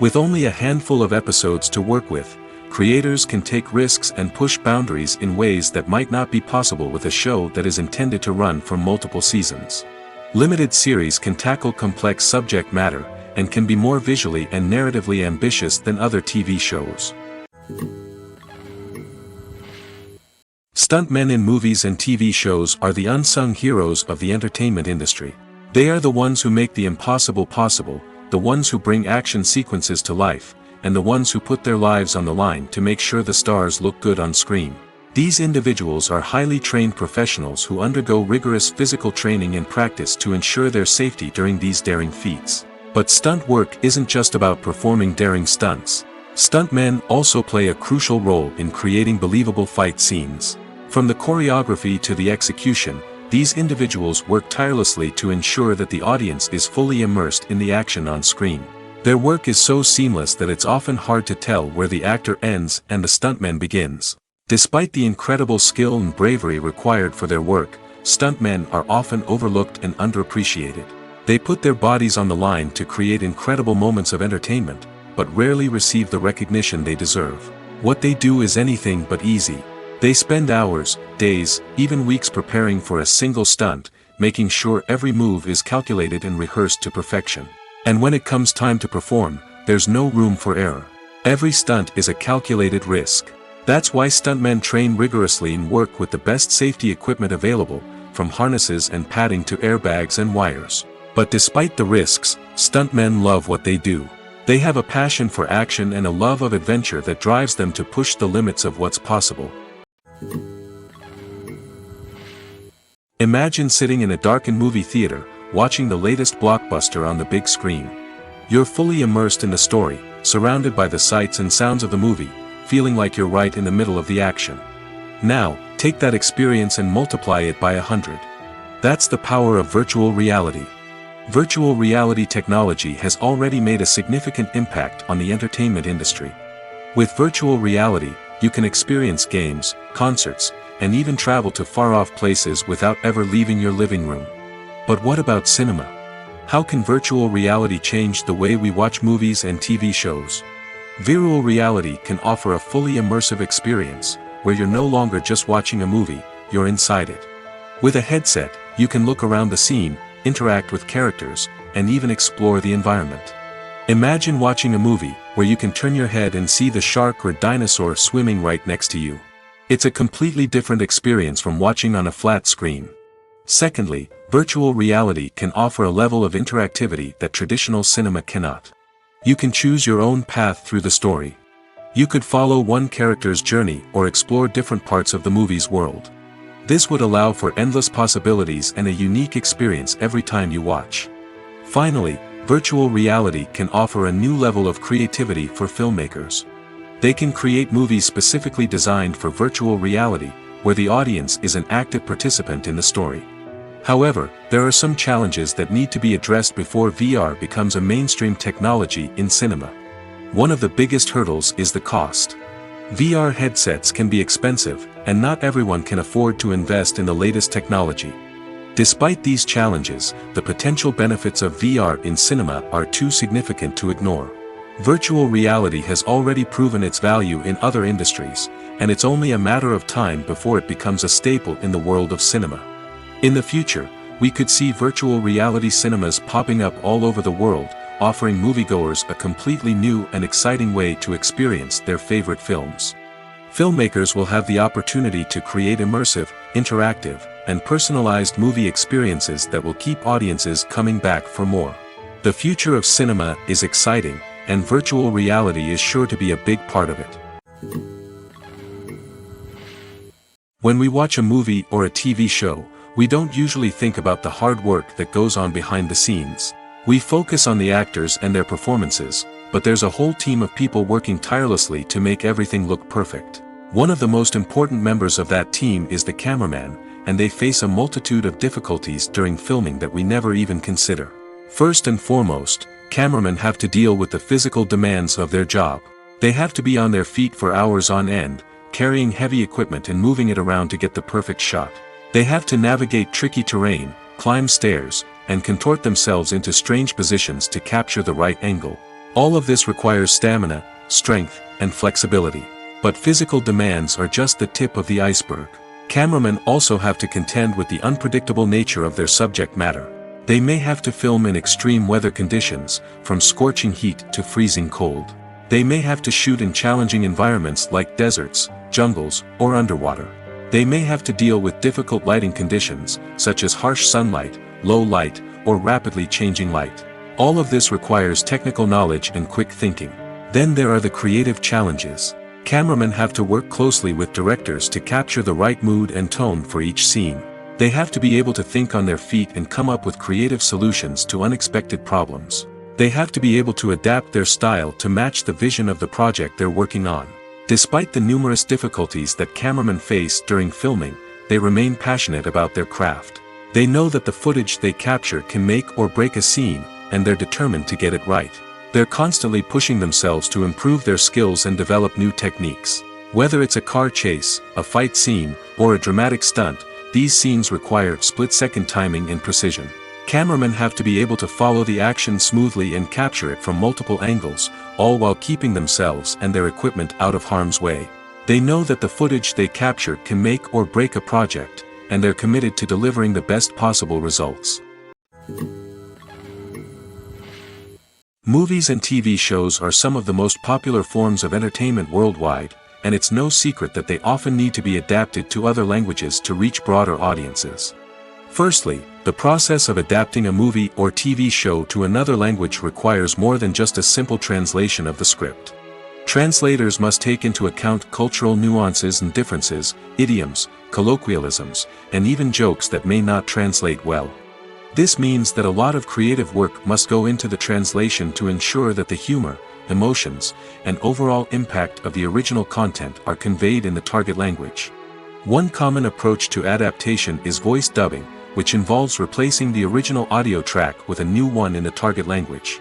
With only a handful of episodes to work with, creators can take risks and push boundaries in ways that might not be possible with a show that is intended to run for multiple seasons. Limited series can tackle complex subject matter, and can be more visually and narratively ambitious than other TV shows. Stuntmen in movies and TV shows are the unsung heroes of the entertainment industry. They are the ones who make the impossible possible, the ones who bring action sequences to life, and the ones who put their lives on the line to make sure the stars look good on screen. These individuals are highly trained professionals who undergo rigorous physical training and practice to ensure their safety during these daring feats. But stunt work isn't just about performing daring stunts. Stuntmen also play a crucial role in creating believable fight scenes. From the choreography to the execution, these individuals work tirelessly to ensure that the audience is fully immersed in the action on screen. Their work is so seamless that it's often hard to tell where the actor ends and the stuntman begins. Despite the incredible skill and bravery required for their work, stuntmen are often overlooked and underappreciated. They put their bodies on the line to create incredible moments of entertainment, but rarely receive the recognition they deserve. What they do is anything but easy. They spend hours, days, even weeks preparing for a single stunt, making sure every move is calculated and rehearsed to perfection. And when it comes time to perform, there's no room for error. Every stunt is a calculated risk. That's why stuntmen train rigorously and work with the best safety equipment available, from harnesses and padding to airbags and wires. But despite the risks, stuntmen love what they do. They have a passion for action and a love of adventure that drives them to push the limits of what's possible. Imagine sitting in a darkened movie theater, watching the latest blockbuster on the big screen. You're fully immersed in the story, surrounded by the sights and sounds of the movie, feeling like you're right in the middle of the action. Now, take that experience and multiply it by 100. That's the power of virtual reality. Virtual reality technology has already made a significant impact on the entertainment industry. With virtual reality, you can experience games, concerts, and even travel to far-off places without ever leaving your living room. But what about cinema? How can virtual reality change the way we watch movies and TV shows? Virtual reality can offer a fully immersive experience, where you're no longer just watching a movie, you're inside it. With a headset, you can look around the scene, interact with characters, and even explore the environment. Imagine watching a movie, where you can turn your head and see the shark or dinosaur swimming right next to you. It's a completely different experience from watching on a flat screen. Secondly, virtual reality can offer a level of interactivity that traditional cinema cannot. You can choose your own path through the story. You could follow one character's journey or explore different parts of the movie's world. This would allow for endless possibilities and a unique experience every time you watch. Finally, virtual reality can offer a new level of creativity for filmmakers. They can create movies specifically designed for virtual reality, where the audience is an active participant in the story. However, there are some challenges that need to be addressed before VR becomes a mainstream technology in cinema. One of the biggest hurdles is the cost. VR headsets can be expensive, and not everyone can afford to invest in the latest technology. Despite these challenges, the potential benefits of VR in cinema are too significant to ignore. Virtual reality has already proven its value in other industries, and it's only a matter of time before it becomes a staple in the world of cinema. In the future, we could see virtual reality cinemas popping up all over the world, offering moviegoers a completely new and exciting way to experience their favorite films. Filmmakers will have the opportunity to create immersive, interactive, and personalized movie experiences that will keep audiences coming back for more. The future of cinema is exciting, and virtual reality is sure to be a big part of it. When we watch a movie or a TV show, we don't usually think about the hard work that goes on behind the scenes. We focus on the actors and their performances, but there's a whole team of people working tirelessly to make everything look perfect. One of the most important members of that team is the cameraman, and they face a multitude of difficulties during filming that we never even consider. First and foremost, cameramen have to deal with the physical demands of their job. They have to be on their feet for hours on end, carrying heavy equipment and moving it around to get the perfect shot. They have to navigate tricky terrain, climb stairs, and contort themselves into strange positions to capture the right angle. All of this requires stamina, strength, and flexibility. But physical demands are just the tip of the iceberg. Cameramen also have to contend with the unpredictable nature of their subject matter. They may have to film in extreme weather conditions, from scorching heat to freezing cold. They may have to shoot in challenging environments like deserts, jungles, or underwater. They may have to deal with difficult lighting conditions, such as harsh sunlight, low light, or rapidly changing light. All of this requires technical knowledge and quick thinking. Then there are the creative challenges. Cameramen have to work closely with directors to capture the right mood and tone for each scene. They have to be able to think on their feet and come up with creative solutions to unexpected problems. They have to be able to adapt their style to match the vision of the project they're working on. Despite the numerous difficulties that cameramen face during filming, they remain passionate about their craft. They know that the footage they capture can make or break a scene, and they're determined to get it right. They're constantly pushing themselves to improve their skills and develop new techniques. Whether it's a car chase, a fight scene, or a dramatic stunt, these scenes require split-second timing and precision. Cameramen have to be able to follow the action smoothly and capture it from multiple angles, all while keeping themselves and their equipment out of harm's way. They know that the footage they capture can make or break a project, and they're committed to delivering the best possible results. Movies and TV shows are some of the most popular forms of entertainment worldwide, and it's no secret that they often need to be adapted to other languages to reach broader audiences. Firstly, the process of adapting a movie or TV show to another language requires more than just a simple translation of the script. Translators must take into account cultural nuances and differences, idioms, colloquialisms, and even jokes that may not translate well. This means that a lot of creative work must go into the translation to ensure that the humor, emotions, and overall impact of the original content are conveyed in the target language. One common approach to adaptation is voice dubbing, which involves replacing the original audio track with a new one in the target language.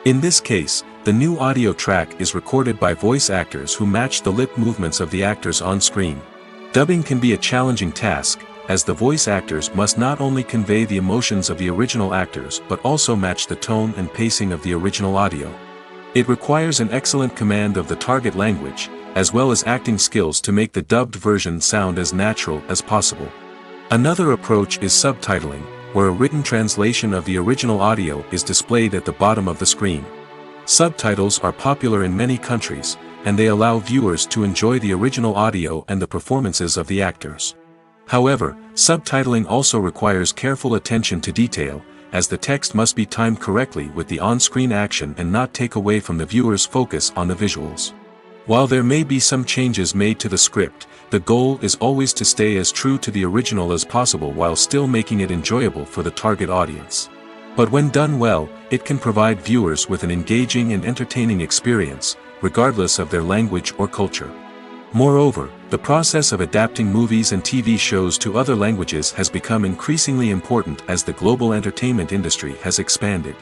In this case, the new audio track is recorded by voice actors who match the lip movements of the actors on screen. Dubbing can be a challenging task, as the voice actors must not only convey the emotions of the original actors but also match the tone and pacing of the original audio. It requires an excellent command of the target language, as well as acting skills to make the dubbed version sound as natural as possible. Another approach is subtitling, where a written translation of the original audio is displayed at the bottom of the screen. Subtitles are popular in many countries, and they allow viewers to enjoy the original audio and the performances of the actors. However, subtitling also requires careful attention to detail, as the text must be timed correctly with the on-screen action and not take away from the viewer's focus on the visuals. While there may be some changes made to the script, the goal is always to stay as true to the original as possible while still making it enjoyable for the target audience. But when done well, it can provide viewers with an engaging and entertaining experience, regardless of their language or culture. Moreover, the process of adapting movies and TV shows to other languages has become increasingly important as the global entertainment industry has expanded.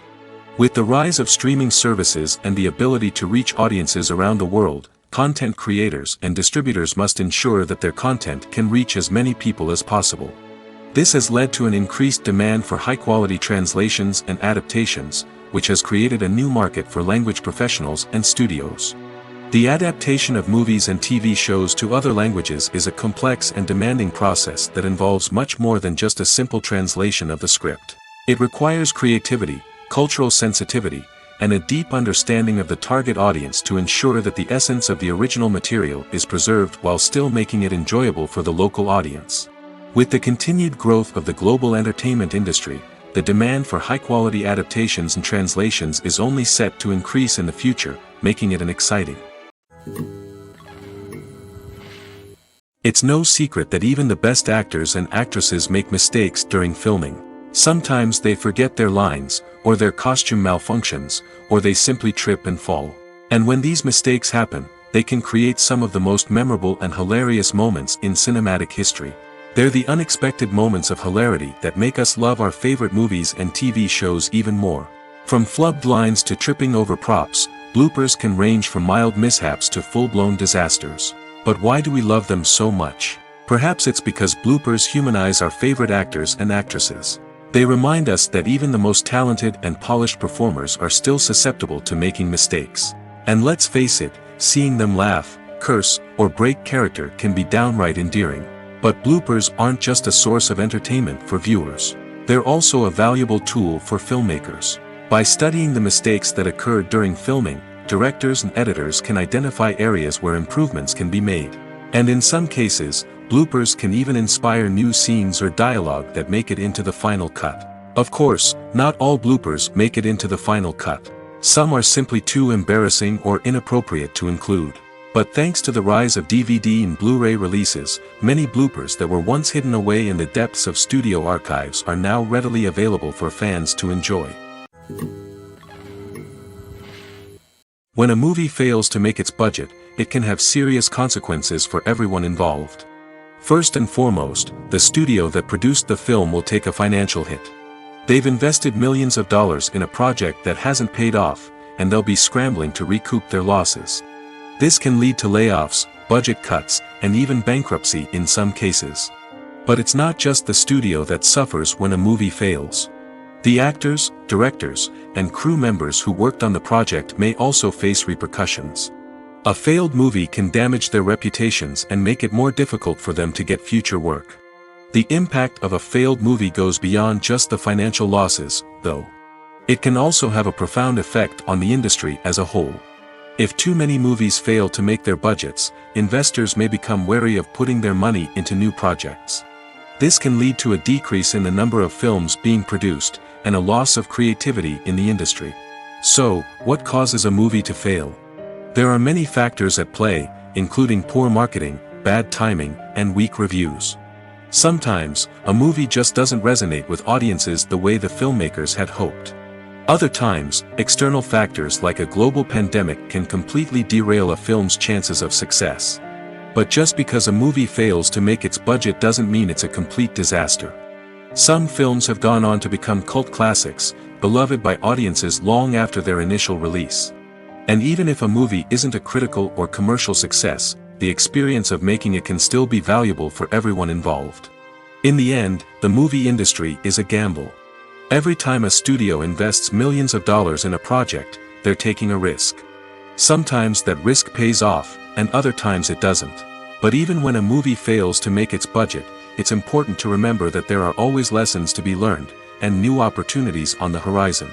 With the rise of streaming services and the ability to reach audiences around the world, content creators and distributors must ensure that their content can reach as many people as possible. This has led to an increased demand for high-quality translations and adaptations, which has created a new market for language professionals and studios. The adaptation of movies and TV shows to other languages is a complex and demanding process that involves much more than just a simple translation of the script. It requires creativity, cultural sensitivity, and a deep understanding of the target audience to ensure that the essence of the original material is preserved while still making it enjoyable for the local audience. With the continued growth of the global entertainment industry, the demand for high-quality adaptations and translations is only set to increase in the future, making it an exciting. It's no secret that even the best actors and actresses make mistakes during filming. Sometimes they forget their lines, or their costume malfunctions, or they simply trip and fall. And when these mistakes happen, they can create some of the most memorable and hilarious moments in cinematic history. They're the unexpected moments of hilarity that make us love our favorite movies and TV shows even more. From flubbed lines to tripping over props, bloopers can range from mild mishaps to full-blown disasters. But why do we love them so much? Perhaps it's because bloopers humanize our favorite actors and actresses. They remind us that even the most talented and polished performers are still susceptible to making mistakes. And let's face it, seeing them laugh, curse, or break character can be downright endearing. But bloopers aren't just a source of entertainment for viewers. They're also a valuable tool for filmmakers. By studying the mistakes that occurred during filming, directors and editors can identify areas where improvements can be made. And in some cases, bloopers can even inspire new scenes or dialogue that make it into the final cut. Of course, Not all bloopers make it into the final cut. Some are simply too embarrassing or inappropriate to include. But thanks to the rise of DVD and Blu-ray releases, many bloopers that were once hidden away in the depths of studio archives are now readily available for fans to enjoy. When a movie fails to make its budget, it can have serious consequences for everyone involved. First and foremost, the studio that produced the film will take a financial hit. They've invested millions of dollars in a project that hasn't paid off, and they'll be scrambling to recoup their losses. This can lead to layoffs, budget cuts, and even bankruptcy in some cases. But it's not just the studio that suffers when a movie fails. The actors, directors, and crew members who worked on the project may also face repercussions. A failed movie can damage their reputations and make it more difficult for them to get future work. The impact of a failed movie goes beyond just the financial losses, though. It can also have a profound effect on the industry as a whole. If too many movies fail to make their budgets, investors may become wary of putting their money into new projects. This can lead to a decrease in the number of films being produced, and a loss of creativity in the industry. So, what causes a movie to fail? There are many factors at play, including poor marketing, bad timing, and weak reviews. Sometimes, a movie just doesn't resonate with audiences the way the filmmakers had hoped. Other times, external factors like a global pandemic can completely derail a film's chances of success. But just because a movie fails to make its budget doesn't mean it's a complete disaster. Some films have gone on to become cult classics, beloved by audiences long after their initial release. And even if a movie isn't a critical or commercial success, the experience of making it can still be valuable for everyone involved. In the end, the movie industry is a gamble. Every time a studio invests millions of dollars in a project, they're taking a risk. Sometimes that risk pays off, and other times it doesn't. But even when a movie fails to make its budget, it's important to remember that there are always lessons to be learned, and new opportunities on the horizon.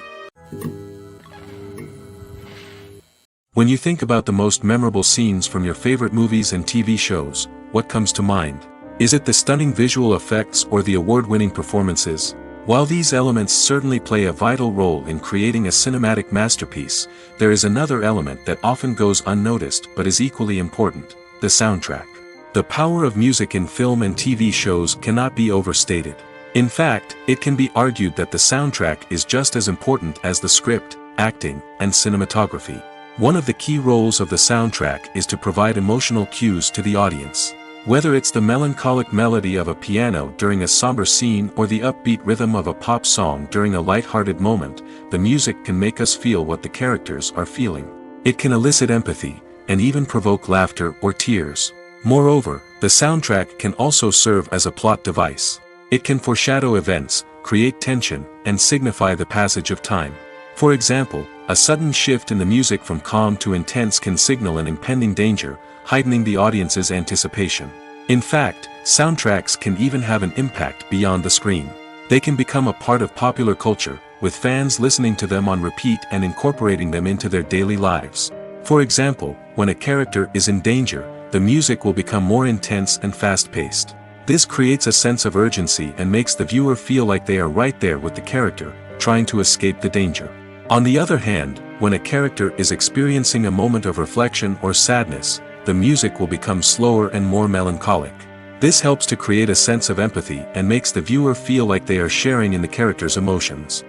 When you think about the most memorable scenes from your favorite movies and TV shows, what comes to mind? Is it the stunning visual effects or the award-winning performances? While these elements certainly play a vital role in creating a cinematic masterpiece, there is another element that often goes unnoticed but is equally important: the soundtrack. The power of music in film and TV shows cannot be overstated. In fact, it can be argued that the soundtrack is just as important as the script, acting, and cinematography. One of the key roles of the soundtrack is to provide emotional cues to the audience. Whether it's the melancholic melody of a piano during a somber scene or the upbeat rhythm of a pop song during a light-hearted moment, the music can make us feel what the characters are feeling. It can elicit empathy, and even provoke laughter or tears. Moreover, the soundtrack can also serve as a plot device. It can foreshadow events, create tension, and signify the passage of time. For example, a sudden shift in the music from calm to intense can signal an impending danger, heightening the audience's anticipation. In fact, soundtracks can even have an impact beyond the screen. They can become a part of popular culture, with fans listening to them on repeat and incorporating them into their daily lives. For example, when a character is in danger, the music will become more intense and fast-paced. This creates a sense of urgency and makes the viewer feel like they are right there with the character, trying to escape the danger. On the other hand, when a character is experiencing a moment of reflection or sadness, the music will become slower and more melancholic. This helps to create a sense of empathy and makes the viewer feel like they are sharing in the character's emotions.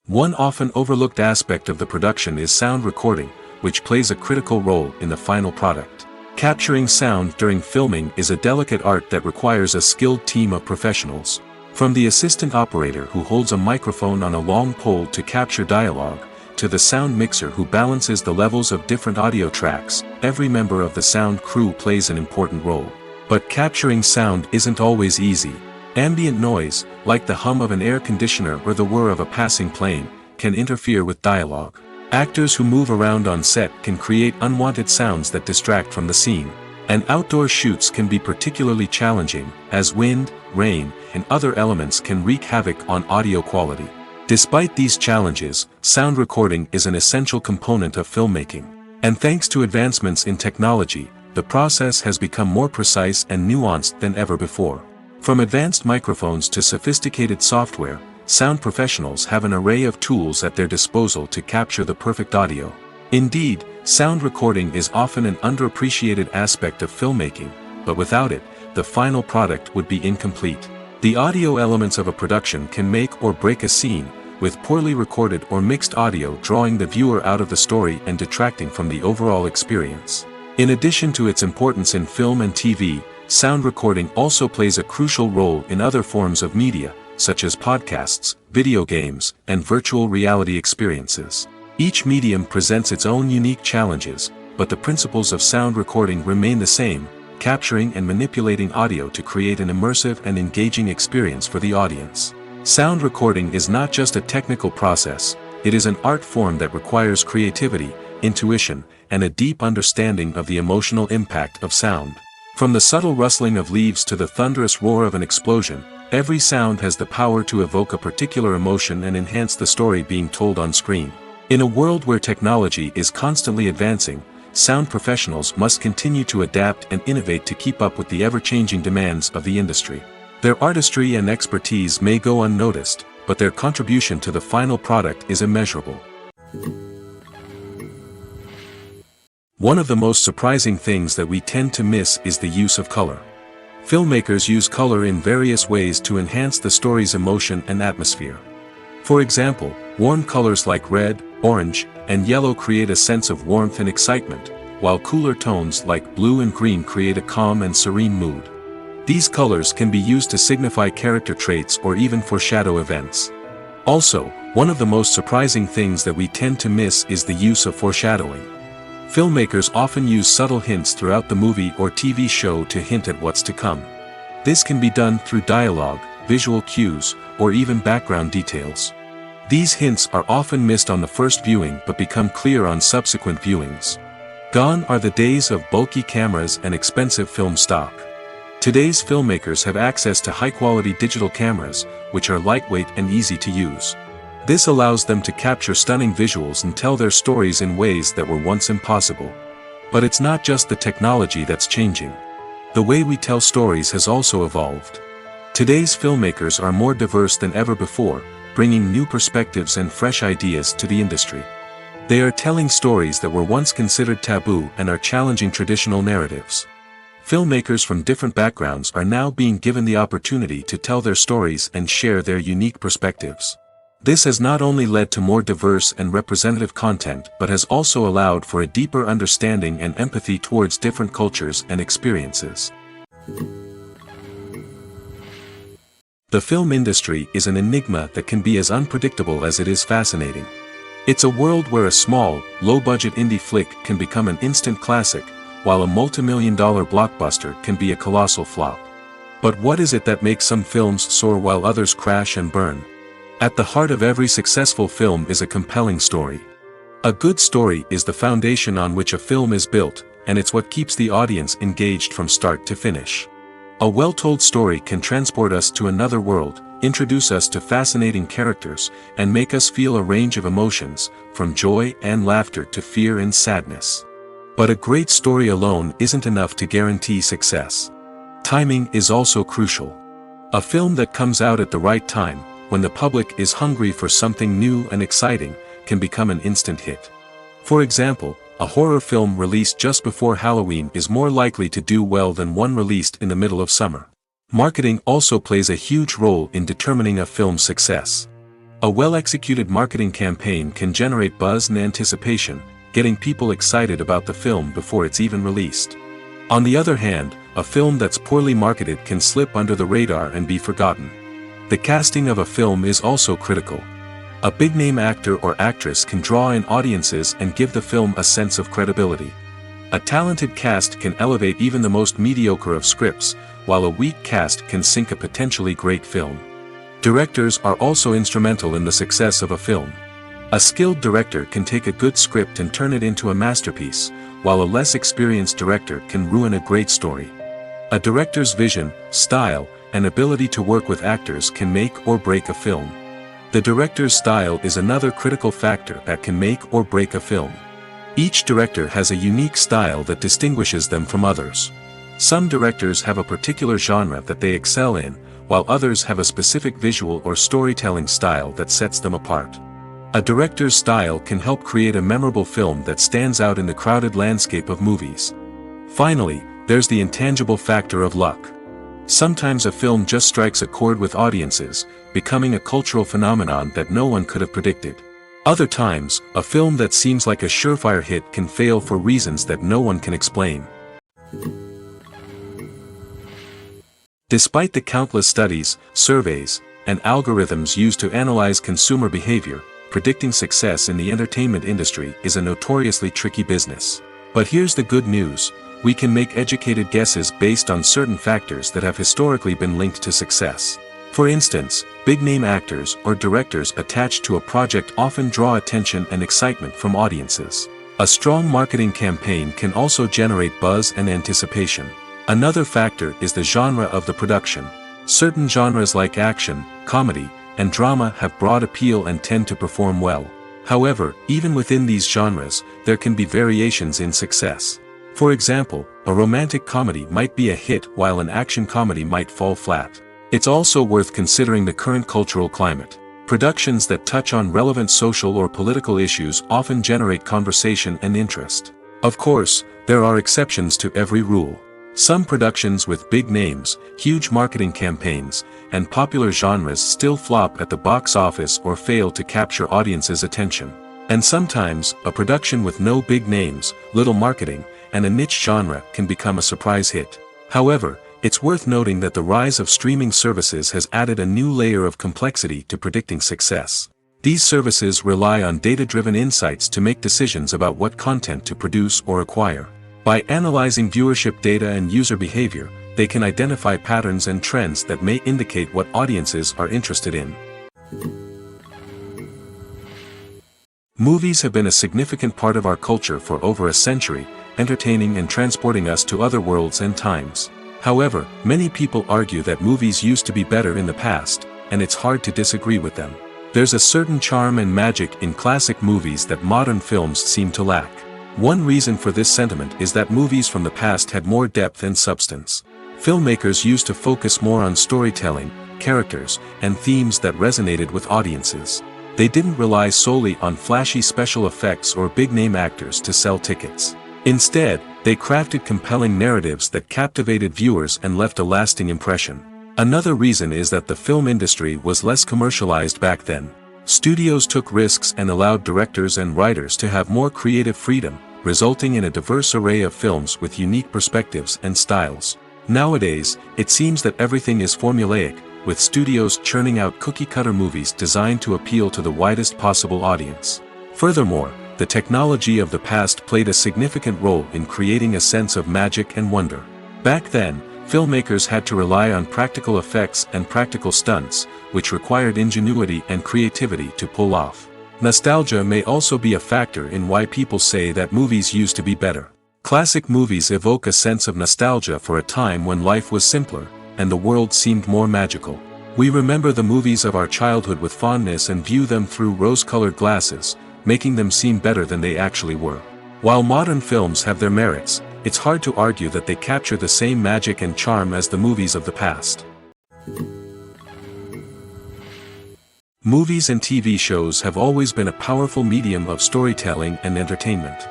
One often overlooked aspect of the production is sound recording, which plays a critical role in the final product. Capturing sound during filming is a delicate art that requires a skilled team of professionals. From the assistant operator who holds a microphone on a long pole to capture dialogue, to the sound mixer who balances the levels of different audio tracks, every member of the sound crew plays an important role. But capturing sound isn't always easy. Ambient noise, like the hum of an air conditioner or the whir of a passing plane, can interfere with dialogue. Actors who move around on set can create unwanted sounds that distract from the scene. And outdoor shoots can be particularly challenging, as wind, rain, and other elements can wreak havoc on audio quality. Despite these challenges, sound recording is an essential component of filmmaking. And thanks to advancements in technology, the process has become more precise and nuanced than ever before. From advanced microphones to sophisticated software, sound professionals have an array of tools at their disposal to capture the perfect audio. Indeed, sound recording is often an underappreciated aspect of filmmaking, but without it, the final product would be incomplete. The audio elements of a production can make or break a scene, with poorly recorded or mixed audio drawing the viewer out of the story and detracting from the overall experience. In addition to its importance in film and TV, sound recording also plays a crucial role in other forms of media, such as podcasts, video games, and virtual reality experiences. Each medium presents its own unique challenges, but the principles of sound recording remain the same, capturing and manipulating audio to create an immersive and engaging experience for the audience. Sound recording is not just a technical process, it is an art form that requires creativity, intuition, and a deep understanding of the emotional impact of sound. From the subtle rustling of leaves to the thunderous roar of an explosion, every sound has the power to evoke a particular emotion and enhance the story being told on screen. In a world where technology is constantly advancing, sound professionals must continue to adapt and innovate to keep up with the ever-changing demands of the industry. Their artistry and expertise may go unnoticed, but their contribution to the final product is immeasurable. One of the most surprising things that we tend to miss is the use of color. Filmmakers use color in various ways to enhance the story's emotion and atmosphere. For example, warm colors like red, orange, and yellow create a sense of warmth and excitement, while cooler tones like blue and green create a calm and serene mood. These colors can be used to signify character traits or even foreshadow events. Also, one of the most surprising things that we tend to miss is the use of foreshadowing. Filmmakers often use subtle hints throughout the movie or TV show to hint at what's to come. This can be done through dialogue, visual cues, or even background details. These hints are often missed on the first viewing but become clear on subsequent viewings. Gone are the days of bulky cameras and expensive film stock. Today's filmmakers have access to high-quality digital cameras, which are lightweight and easy to use. This allows them to capture stunning visuals and tell their stories in ways that were once impossible. But it's not just the technology that's changing. The way we tell stories has also evolved. Today's filmmakers are more diverse than ever before, bringing new perspectives and fresh ideas to the industry. They are telling stories that were once considered taboo and are challenging traditional narratives. Filmmakers from different backgrounds are now being given the opportunity to tell their stories and share their unique perspectives. This has not only led to more diverse and representative content but has also allowed for a deeper understanding and empathy towards different cultures and experiences. The film industry is an enigma that can be as unpredictable as it is fascinating. It's a world where a small, low-budget indie flick can become an instant classic, while a multi-million-dollar blockbuster can be a colossal flop. But what is it that makes some films soar while others crash and burn? At the heart of every successful film is a compelling story. A good story is the foundation on which a film is built, and it's what keeps the audience engaged from start to finish. A well-told story can transport us to another world, introduce us to fascinating characters, and make us feel a range of emotions, from joy and laughter to fear and sadness. But a great story alone isn't enough to guarantee success. Timing is also crucial. A film that comes out at the right time, when the public is hungry for something new and exciting, can become an instant hit. For example, a horror film released just before Halloween is more likely to do well than one released in the middle of summer. Marketing also plays a huge role in determining a film's success. A well-executed marketing campaign can generate buzz and anticipation, getting people excited about the film before it's even released. On the other hand, a film that's poorly marketed can slip under the radar and be forgotten. The casting of a film is also critical. A big-name actor or actress can draw in audiences and give the film a sense of credibility. A talented cast can elevate even the most mediocre of scripts, while a weak cast can sink a potentially great film. Directors are also instrumental in the success of a film. A skilled director can take a good script and turn it into a masterpiece, while a less experienced director can ruin a great story. A director's vision, style, and ability to work with actors can make or break a film. The director's style is another critical factor that can make or break a film. Each director has a unique style that distinguishes them from others. Some directors have a particular genre that they excel in, while others have a specific visual or storytelling style that sets them apart. A director's style can help create a memorable film that stands out in the crowded landscape of movies. Finally, there's the intangible factor of luck. Sometimes a film just strikes a chord with audiences, becoming a cultural phenomenon that no one could have predicted. Other times, a film that seems like a surefire hit can fail for reasons that no one can explain. Despite the countless studies, surveys, and algorithms used to analyze consumer behavior, predicting success in the entertainment industry is a notoriously tricky business. But here's the good news: we can make educated guesses based on certain factors that have historically been linked to success. For instance, big-name actors or directors attached to a project often draw attention and excitement from audiences. A strong marketing campaign can also generate buzz and anticipation. Another factor is the genre of the production. Certain genres like action, comedy, and drama have broad appeal and tend to perform well. However, even within these genres, there can be variations in success. For example, a romantic comedy might be a hit while an action comedy might fall flat. It's also worth considering the current cultural climate. Productions that touch on relevant social or political issues often generate conversation and interest. Of course, there are exceptions to every rule. Some productions with big names, huge marketing campaigns, and popular genres still flop at the box office or fail to capture audiences' attention. And sometimes, a production with no big names, little marketing, and a niche genre can become a surprise hit. However, it's worth noting that the rise of streaming services has added a new layer of complexity to predicting success. These services rely on data-driven insights to make decisions about what content to produce or acquire. By analyzing viewership data and user behavior, they can identify patterns and trends that may indicate what audiences are interested in. Movies have been a significant part of our culture for over a century, entertaining and transporting us to other worlds and times. However, many people argue that movies used to be better in the past, and it's hard to disagree with them. There's a certain charm and magic in classic movies that modern films seem to lack. One reason for this sentiment is that movies from the past had more depth and substance. Filmmakers used to focus more on storytelling, characters, and themes that resonated with audiences. They didn't rely solely on flashy special effects or big-name actors to sell tickets. Instead, they crafted compelling narratives that captivated viewers and left a lasting impression. Another reason is that the film industry was less commercialized back then. Studios took risks and allowed directors and writers to have more creative freedom, resulting in a diverse array of films with unique perspectives and styles. Nowadays, it seems that everything is formulaic, with studios churning out cookie-cutter movies designed to appeal to the widest possible audience. Furthermore, the technology of the past played a significant role in creating a sense of magic and wonder. Back then, filmmakers had to rely on practical effects and practical stunts, which required ingenuity and creativity to pull off. Nostalgia may also be a factor in why people say that movies used to be better. Classic movies evoke a sense of nostalgia for a time when life was simpler, and the world seemed more magical. We remember the movies of our childhood with fondness and view them through rose-colored glasses, making them seem better than they actually were. While modern films have their merits, it's hard to argue that they capture the same magic and charm as the movies of the past. Movies and TV shows have always been a powerful medium of storytelling and entertainment.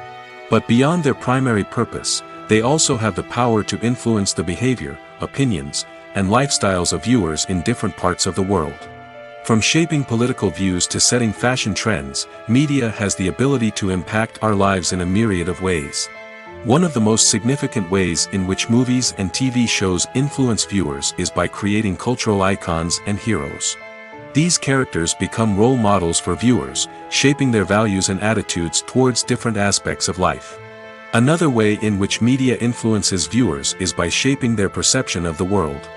But beyond their primary purpose, they also have the power to influence the behavior, opinions, and lifestyles of viewers in different parts of the world. From shaping political views to setting fashion trends, media has the ability to impact our lives in a myriad of ways. One of the most significant ways in which movies and TV shows influence viewers is by creating cultural icons and heroes. These characters become role models for viewers, shaping their values and attitudes towards different aspects of life. Another way in which media influences viewers is by shaping their perception of the world.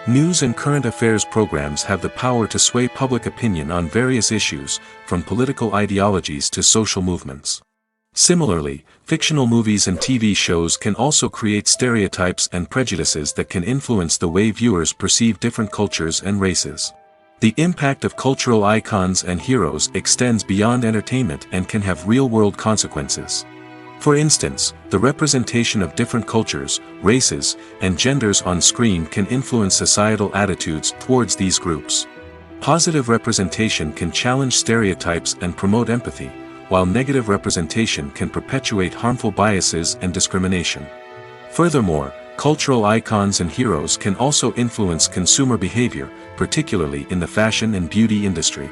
News and current affairs programs have the power to sway public opinion on various issues, from political ideologies to social movements. Similarly, fictional movies and TV shows can also create stereotypes and prejudices that can influence the way viewers perceive different cultures and races. The impact of cultural icons and heroes extends beyond entertainment and can have real-world consequences. For instance, the representation of different cultures, races, and genders on screen can influence societal attitudes towards these groups. Positive representation can challenge stereotypes and promote empathy, while negative representation can perpetuate harmful biases and discrimination. Furthermore, cultural icons and heroes can also influence consumer behavior, particularly in the fashion and beauty industry.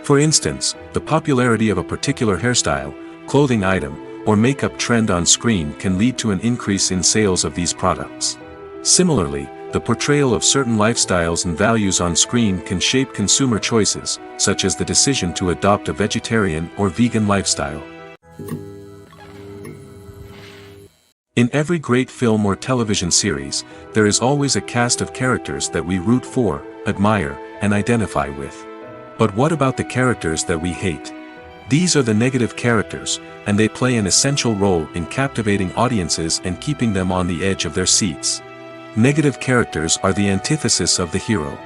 For instance, the popularity of a particular hairstyle, clothing item, or makeup trend on screen can lead to an increase in sales of these products. Similarly, the portrayal of certain lifestyles and values on screen can shape consumer choices, such as the decision to adopt a vegetarian or vegan lifestyle. In every great film or television series, there is always a cast of characters that we root for, admire, and identify with. But what about the characters that we hate? These are the negative characters, and they play an essential role in captivating audiences and keeping them on the edge of their seats. Negative characters are the antithesis of the hero.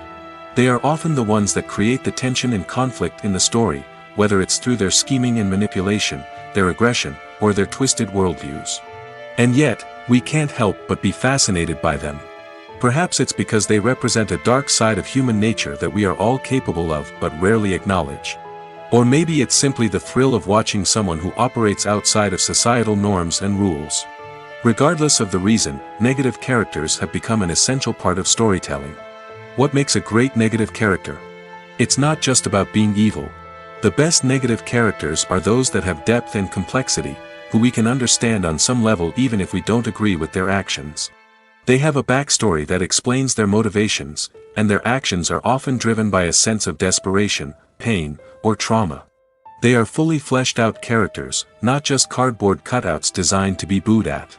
They are often the ones that create the tension and conflict in the story, whether it's through their scheming and manipulation, their aggression, or their twisted worldviews. And yet, we can't help but be fascinated by them. Perhaps it's because they represent a dark side of human nature that we are all capable of but rarely acknowledge. Or maybe it's simply the thrill of watching someone who operates outside of societal norms and rules. Regardless of the reason, negative characters have become an essential part of storytelling. What makes a great negative character? It's not just about being evil. The best negative characters are those that have depth and complexity, who we can understand on some level even if we don't agree with their actions. They have a backstory that explains their motivations, and their actions are often driven by a sense of desperation, pain, or trauma. They are fully fleshed out characters, not just cardboard cutouts designed to be booed at.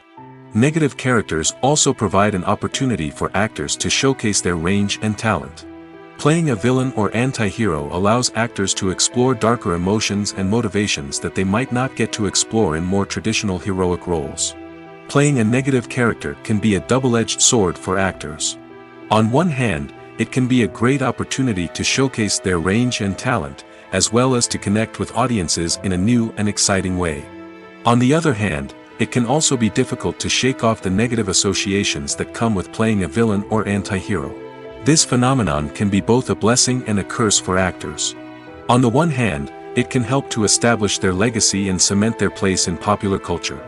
Negative characters also provide an opportunity for actors to showcase their range and talent. Playing a villain or anti-hero allows actors to explore darker emotions and motivations that they might not get to explore in more traditional heroic roles. Playing a negative character can be a double-edged sword for actors. On one hand, it can be a great opportunity to showcase their range and talent, as well as to connect with audiences in a new and exciting way. On the other hand, it can also be difficult to shake off the negative associations that come with playing a villain or anti-hero. This phenomenon can be both a blessing and a curse for actors. On the one hand, it can help to establish their legacy and cement their place in popular culture.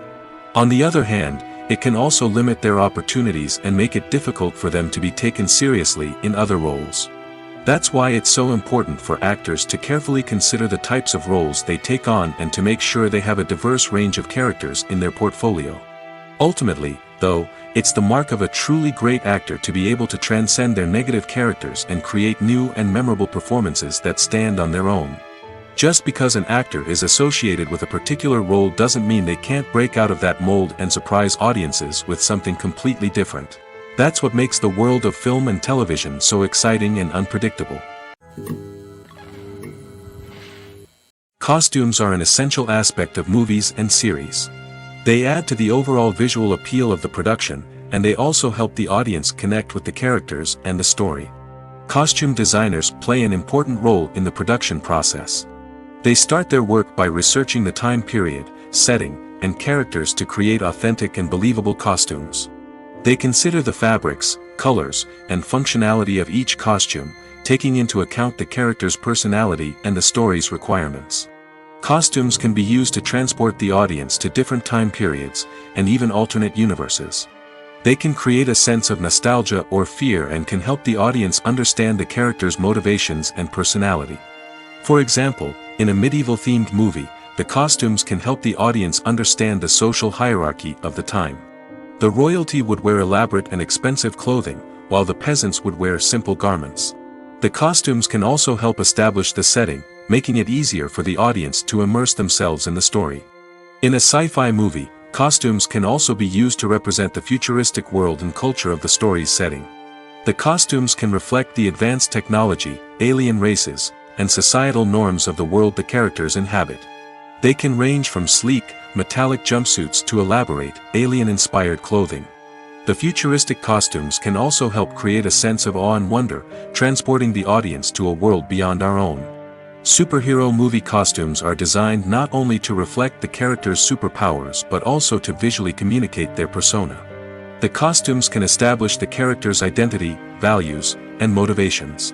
On the other hand, it can also limit their opportunities and make it difficult for them to be taken seriously in other roles. That's why it's so important for actors to carefully consider the types of roles they take on and to make sure they have a diverse range of characters in their portfolio. Ultimately, though, it's the mark of a truly great actor to be able to transcend their negative characters and create new and memorable performances that stand on their own. Just because an actor is associated with a particular role doesn't mean they can't break out of that mold and surprise audiences with something completely different. That's what makes the world of film and television so exciting and unpredictable. Costumes are an essential aspect of movies and series. They add to the overall visual appeal of the production, and they also help the audience connect with the characters and the story. Costume designers play an important role in the production process. They start their work by researching the time period, setting, and characters to create authentic and believable costumes. They consider the fabrics, colors, and functionality of each costume, taking into account the character's personality and the story's requirements. Costumes can be used to transport the audience to different time periods, and even alternate universes. They can create a sense of nostalgia or fear and can help the audience understand the character's motivations and personality. For example, in a medieval-themed movie, the costumes can help the audience understand the social hierarchy of the time. The royalty would wear elaborate and expensive clothing, while the peasants would wear simple garments. The costumes can also help establish the setting, making it easier for the audience to immerse themselves in the story. In a sci-fi movie, costumes can also be used to represent the futuristic world and culture of the story's setting. The costumes can reflect the advanced technology, alien races, and societal norms of the world the characters inhabit. They can range from sleek, metallic jumpsuits to elaborate, alien-inspired clothing. The futuristic costumes can also help create a sense of awe and wonder, transporting the audience to a world beyond our own. Superhero movie costumes are designed not only to reflect the character's superpowers but also to visually communicate their persona. The costumes can establish the character's identity, values, and motivations.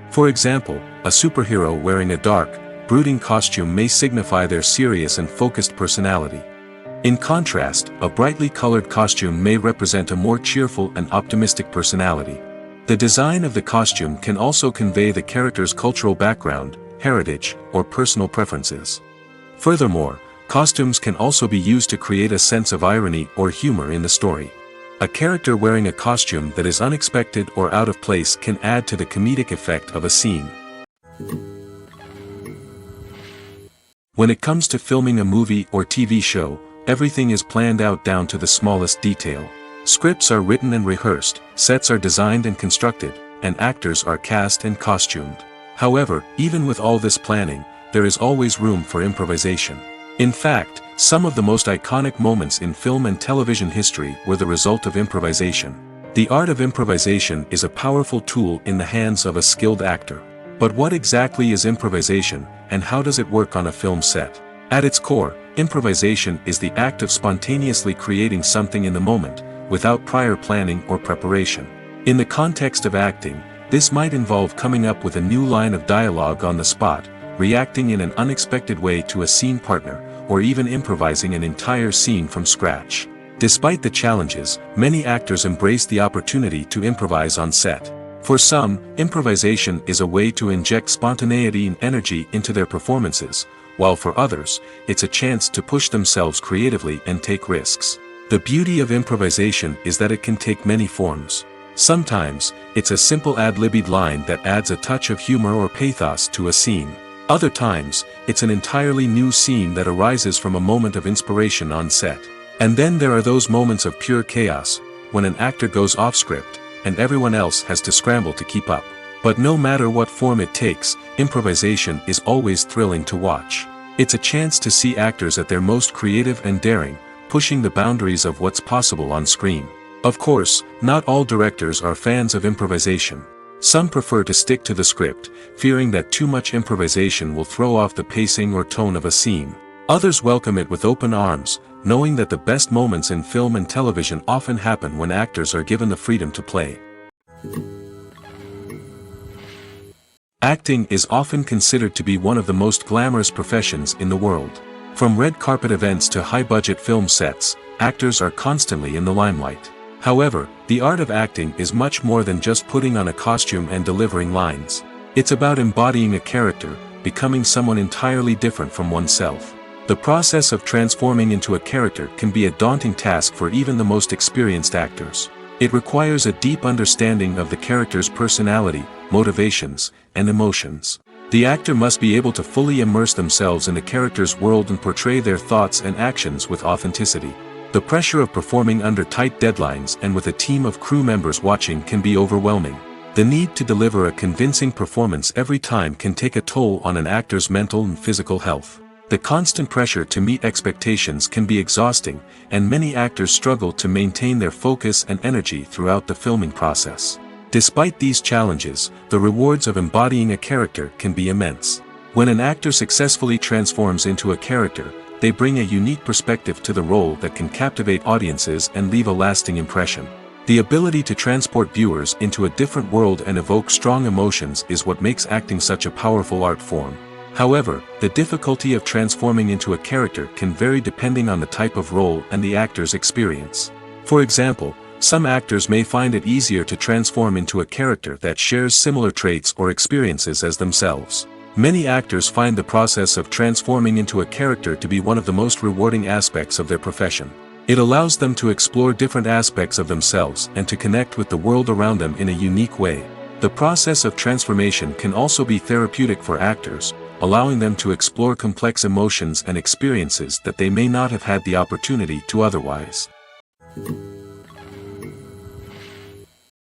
For example, a superhero wearing a dark, brooding costume may signify their serious and focused personality. In contrast, a brightly colored costume may represent a more cheerful and optimistic personality. The design of the costume can also convey the character's cultural background, heritage, or personal preferences. Furthermore, costumes can also be used to create a sense of irony or humor in the story. A character wearing a costume that is unexpected or out of place can add to the comedic effect of a scene. When it comes to filming a movie or TV show, everything is planned out down to the smallest detail. Scripts are written and rehearsed, sets are designed and constructed, and actors are cast and costumed. However, even with all this planning, there is always room for improvisation. In fact, some of the most iconic moments in film and television history were the result of improvisation. The art of improvisation is a powerful tool in the hands of a skilled actor. But what exactly is improvisation, and how does it work on a film set? At its core, improvisation is the act of spontaneously creating something in the moment, without prior planning or preparation. In the context of acting, this might involve coming up with a new line of dialogue on the spot, reacting in an unexpected way to a scene partner, or even improvising an entire scene from scratch. Despite the challenges, many actors embrace the opportunity to improvise on set. For some, improvisation is a way to inject spontaneity and energy into their performances, while for others, it's a chance to push themselves creatively and take risks. The beauty of improvisation is that it can take many forms. Sometimes, it's a simple ad-libbed line that adds a touch of humor or pathos to a scene. Other times, it's an entirely new scene that arises from a moment of inspiration on set. And then there are those moments of pure chaos, when an actor goes off script, and everyone else has to scramble to keep up. But no matter what form it takes, improvisation is always thrilling to watch. It's a chance to see actors at their most creative and daring, pushing the boundaries of what's possible on screen. Of course, not all directors are fans of improvisation. Some prefer to stick to the script, fearing that too much improvisation will throw off the pacing or tone of a scene. Others welcome it with open arms, knowing that the best moments in film and television often happen when actors are given the freedom to play. Acting is often considered to be one of the most glamorous professions in the world. From red carpet events to high-budget film sets, actors are constantly in the limelight. However, the art of acting is much more than just putting on a costume and delivering lines. It's about embodying a character, becoming someone entirely different from oneself. The process of transforming into a character can be a daunting task for even the most experienced actors. It requires a deep understanding of the character's personality, motivations, and emotions. The actor must be able to fully immerse themselves in the character's world and portray their thoughts and actions with authenticity. The pressure of performing under tight deadlines and with a team of crew members watching can be overwhelming. The need to deliver a convincing performance every time can take a toll on an actor's mental and physical health. The constant pressure to meet expectations can be exhausting, and many actors struggle to maintain their focus and energy throughout the filming process. Despite these challenges, the rewards of embodying a character can be immense. When an actor successfully transforms into a character, they bring a unique perspective to the role that can captivate audiences and leave a lasting impression. The ability to transport viewers into a different world and evoke strong emotions is what makes acting such a powerful art form. However, the difficulty of transforming into a character can vary depending on the type of role and the actor's experience. For example, some actors may find it easier to transform into a character that shares similar traits or experiences as themselves. Many actors find the process of transforming into a character to be one of the most rewarding aspects of their profession. It allows them to explore different aspects of themselves and to connect with the world around them in a unique way. The process of transformation can also be therapeutic for actors, allowing them to explore complex emotions and experiences that they may not have had the opportunity to otherwise.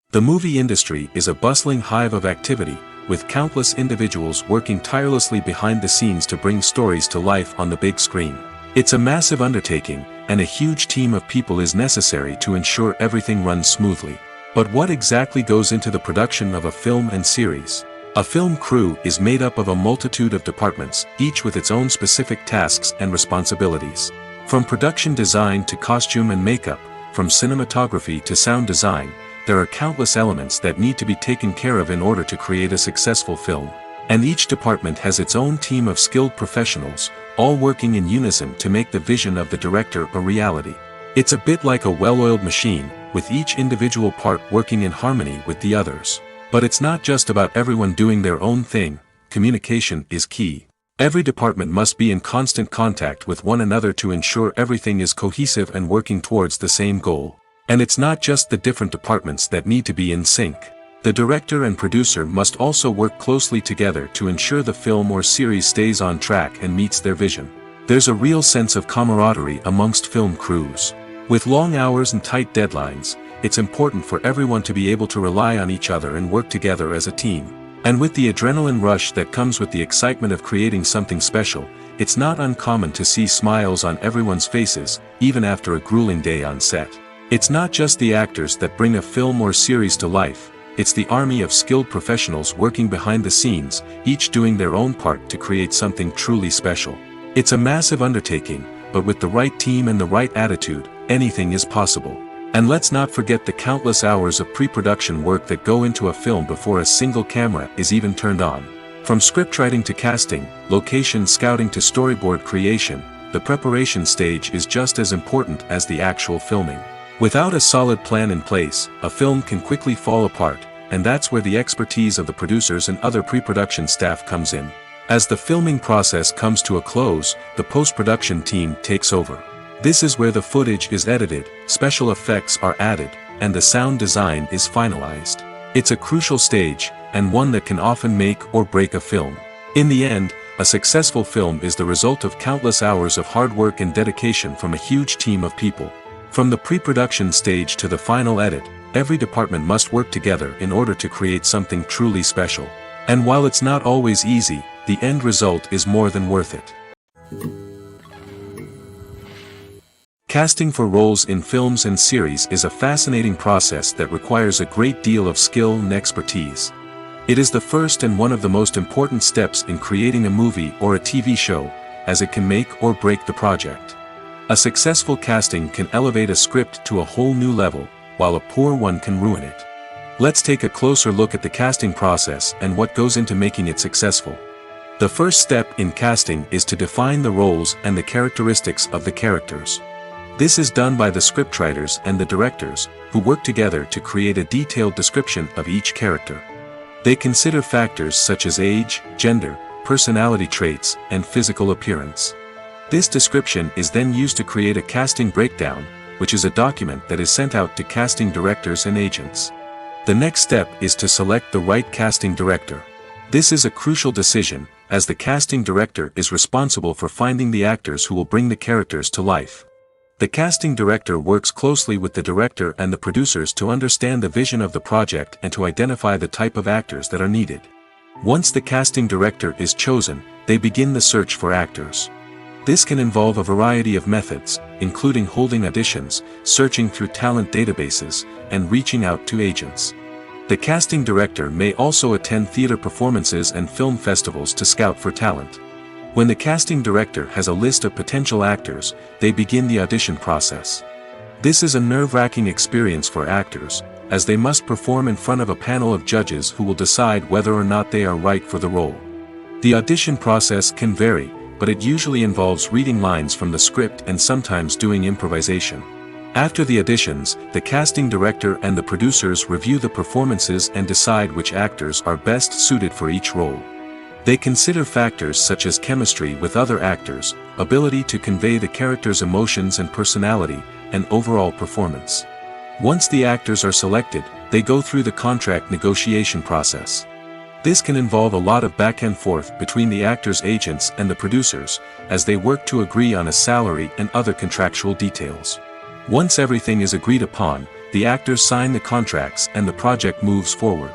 The movie industry is a bustling hive of activity, with countless individuals working tirelessly behind the scenes to bring stories to life on the big screen. It's a massive undertaking, and a huge team of people is necessary to ensure everything runs smoothly. But what exactly goes into the production of a film and series? A film crew is made up of a multitude of departments, each with its own specific tasks and responsibilities. From production design to costume and makeup, from cinematography to sound design, there are countless elements that need to be taken care of in order to create a successful film. And each department has its own team of skilled professionals, all working in unison to make the vision of the director a reality. It's a bit like a well-oiled machine, with each individual part working in harmony with the others. But it's not just about everyone doing their own thing, communication is key. Every department must be in constant contact with one another to ensure everything is cohesive and working towards the same goal. And it's not just the different departments that need to be in sync. The director and producer must also work closely together to ensure the film or series stays on track and meets their vision. There's a real sense of camaraderie amongst film crews. With long hours and tight deadlines, it's important for everyone to be able to rely on each other and work together as a team. And with the adrenaline rush that comes with the excitement of creating something special, it's not uncommon to see smiles on everyone's faces, even after a grueling day on set. It's not just the actors that bring a film or series to life, it's the army of skilled professionals working behind the scenes, each doing their own part to create something truly special. It's a massive undertaking, but with the right team and the right attitude, anything is possible. And let's not forget the countless hours of pre-production work that go into a film before a single camera is even turned on. From scriptwriting to casting, location scouting to storyboard creation, the preparation stage is just as important as the actual filming. Without a solid plan in place, a film can quickly fall apart, and that's where the expertise of the producers and other pre-production staff comes in. As the filming process comes to a close, the post-production team takes over. This is where the footage is edited, special effects are added, and the sound design is finalized. It's a crucial stage, and one that can often make or break a film. In the end, a successful film is the result of countless hours of hard work and dedication from a huge team of people. From the pre-production stage to the final edit, every department must work together in order to create something truly special. And while it's not always easy, the end result is more than worth it. Casting for roles in films and series is a fascinating process that requires a great deal of skill and expertise. It is the first and one of the most important steps in creating a movie or a TV show, as it can make or break the project. A successful casting can elevate a script to a whole new level, while a poor one can ruin it. Let's take a closer look at the casting process and what goes into making it successful. The first step in casting is to define the roles and the characteristics of the characters. This is done by the scriptwriters and the directors, who work together to create a detailed description of each character. They consider factors such as age, gender, personality traits, and physical appearance. This description is then used to create a casting breakdown, which is a document that is sent out to casting directors and agents. The next step is to select the right casting director. This is a crucial decision, as the casting director is responsible for finding the actors who will bring the characters to life. The casting director works closely with the director and the producers to understand the vision of the project and to identify the type of actors that are needed. Once the casting director is chosen, they begin the search for actors. This can involve a variety of methods, including holding auditions, searching through talent databases, and reaching out to agents. The casting director may also attend theater performances and film festivals to scout for talent. When the casting director has a list of potential actors, they begin the audition process. This is a nerve-wracking experience for actors, as they must perform in front of a panel of judges who will decide whether or not they are right for the role. The audition process can vary, but it usually involves reading lines from the script and sometimes doing improvisation. After the auditions, the casting director and the producers review the performances and decide which actors are best suited for each role. They consider factors such as chemistry with other actors, ability to convey the character's emotions and personality, and overall performance. Once the actors are selected, they go through the contract negotiation process. This can involve a lot of back and forth between the actors' agents and the producers, as they work to agree on a salary and other contractual details. Once everything is agreed upon, the actors sign the contracts and the project moves forward.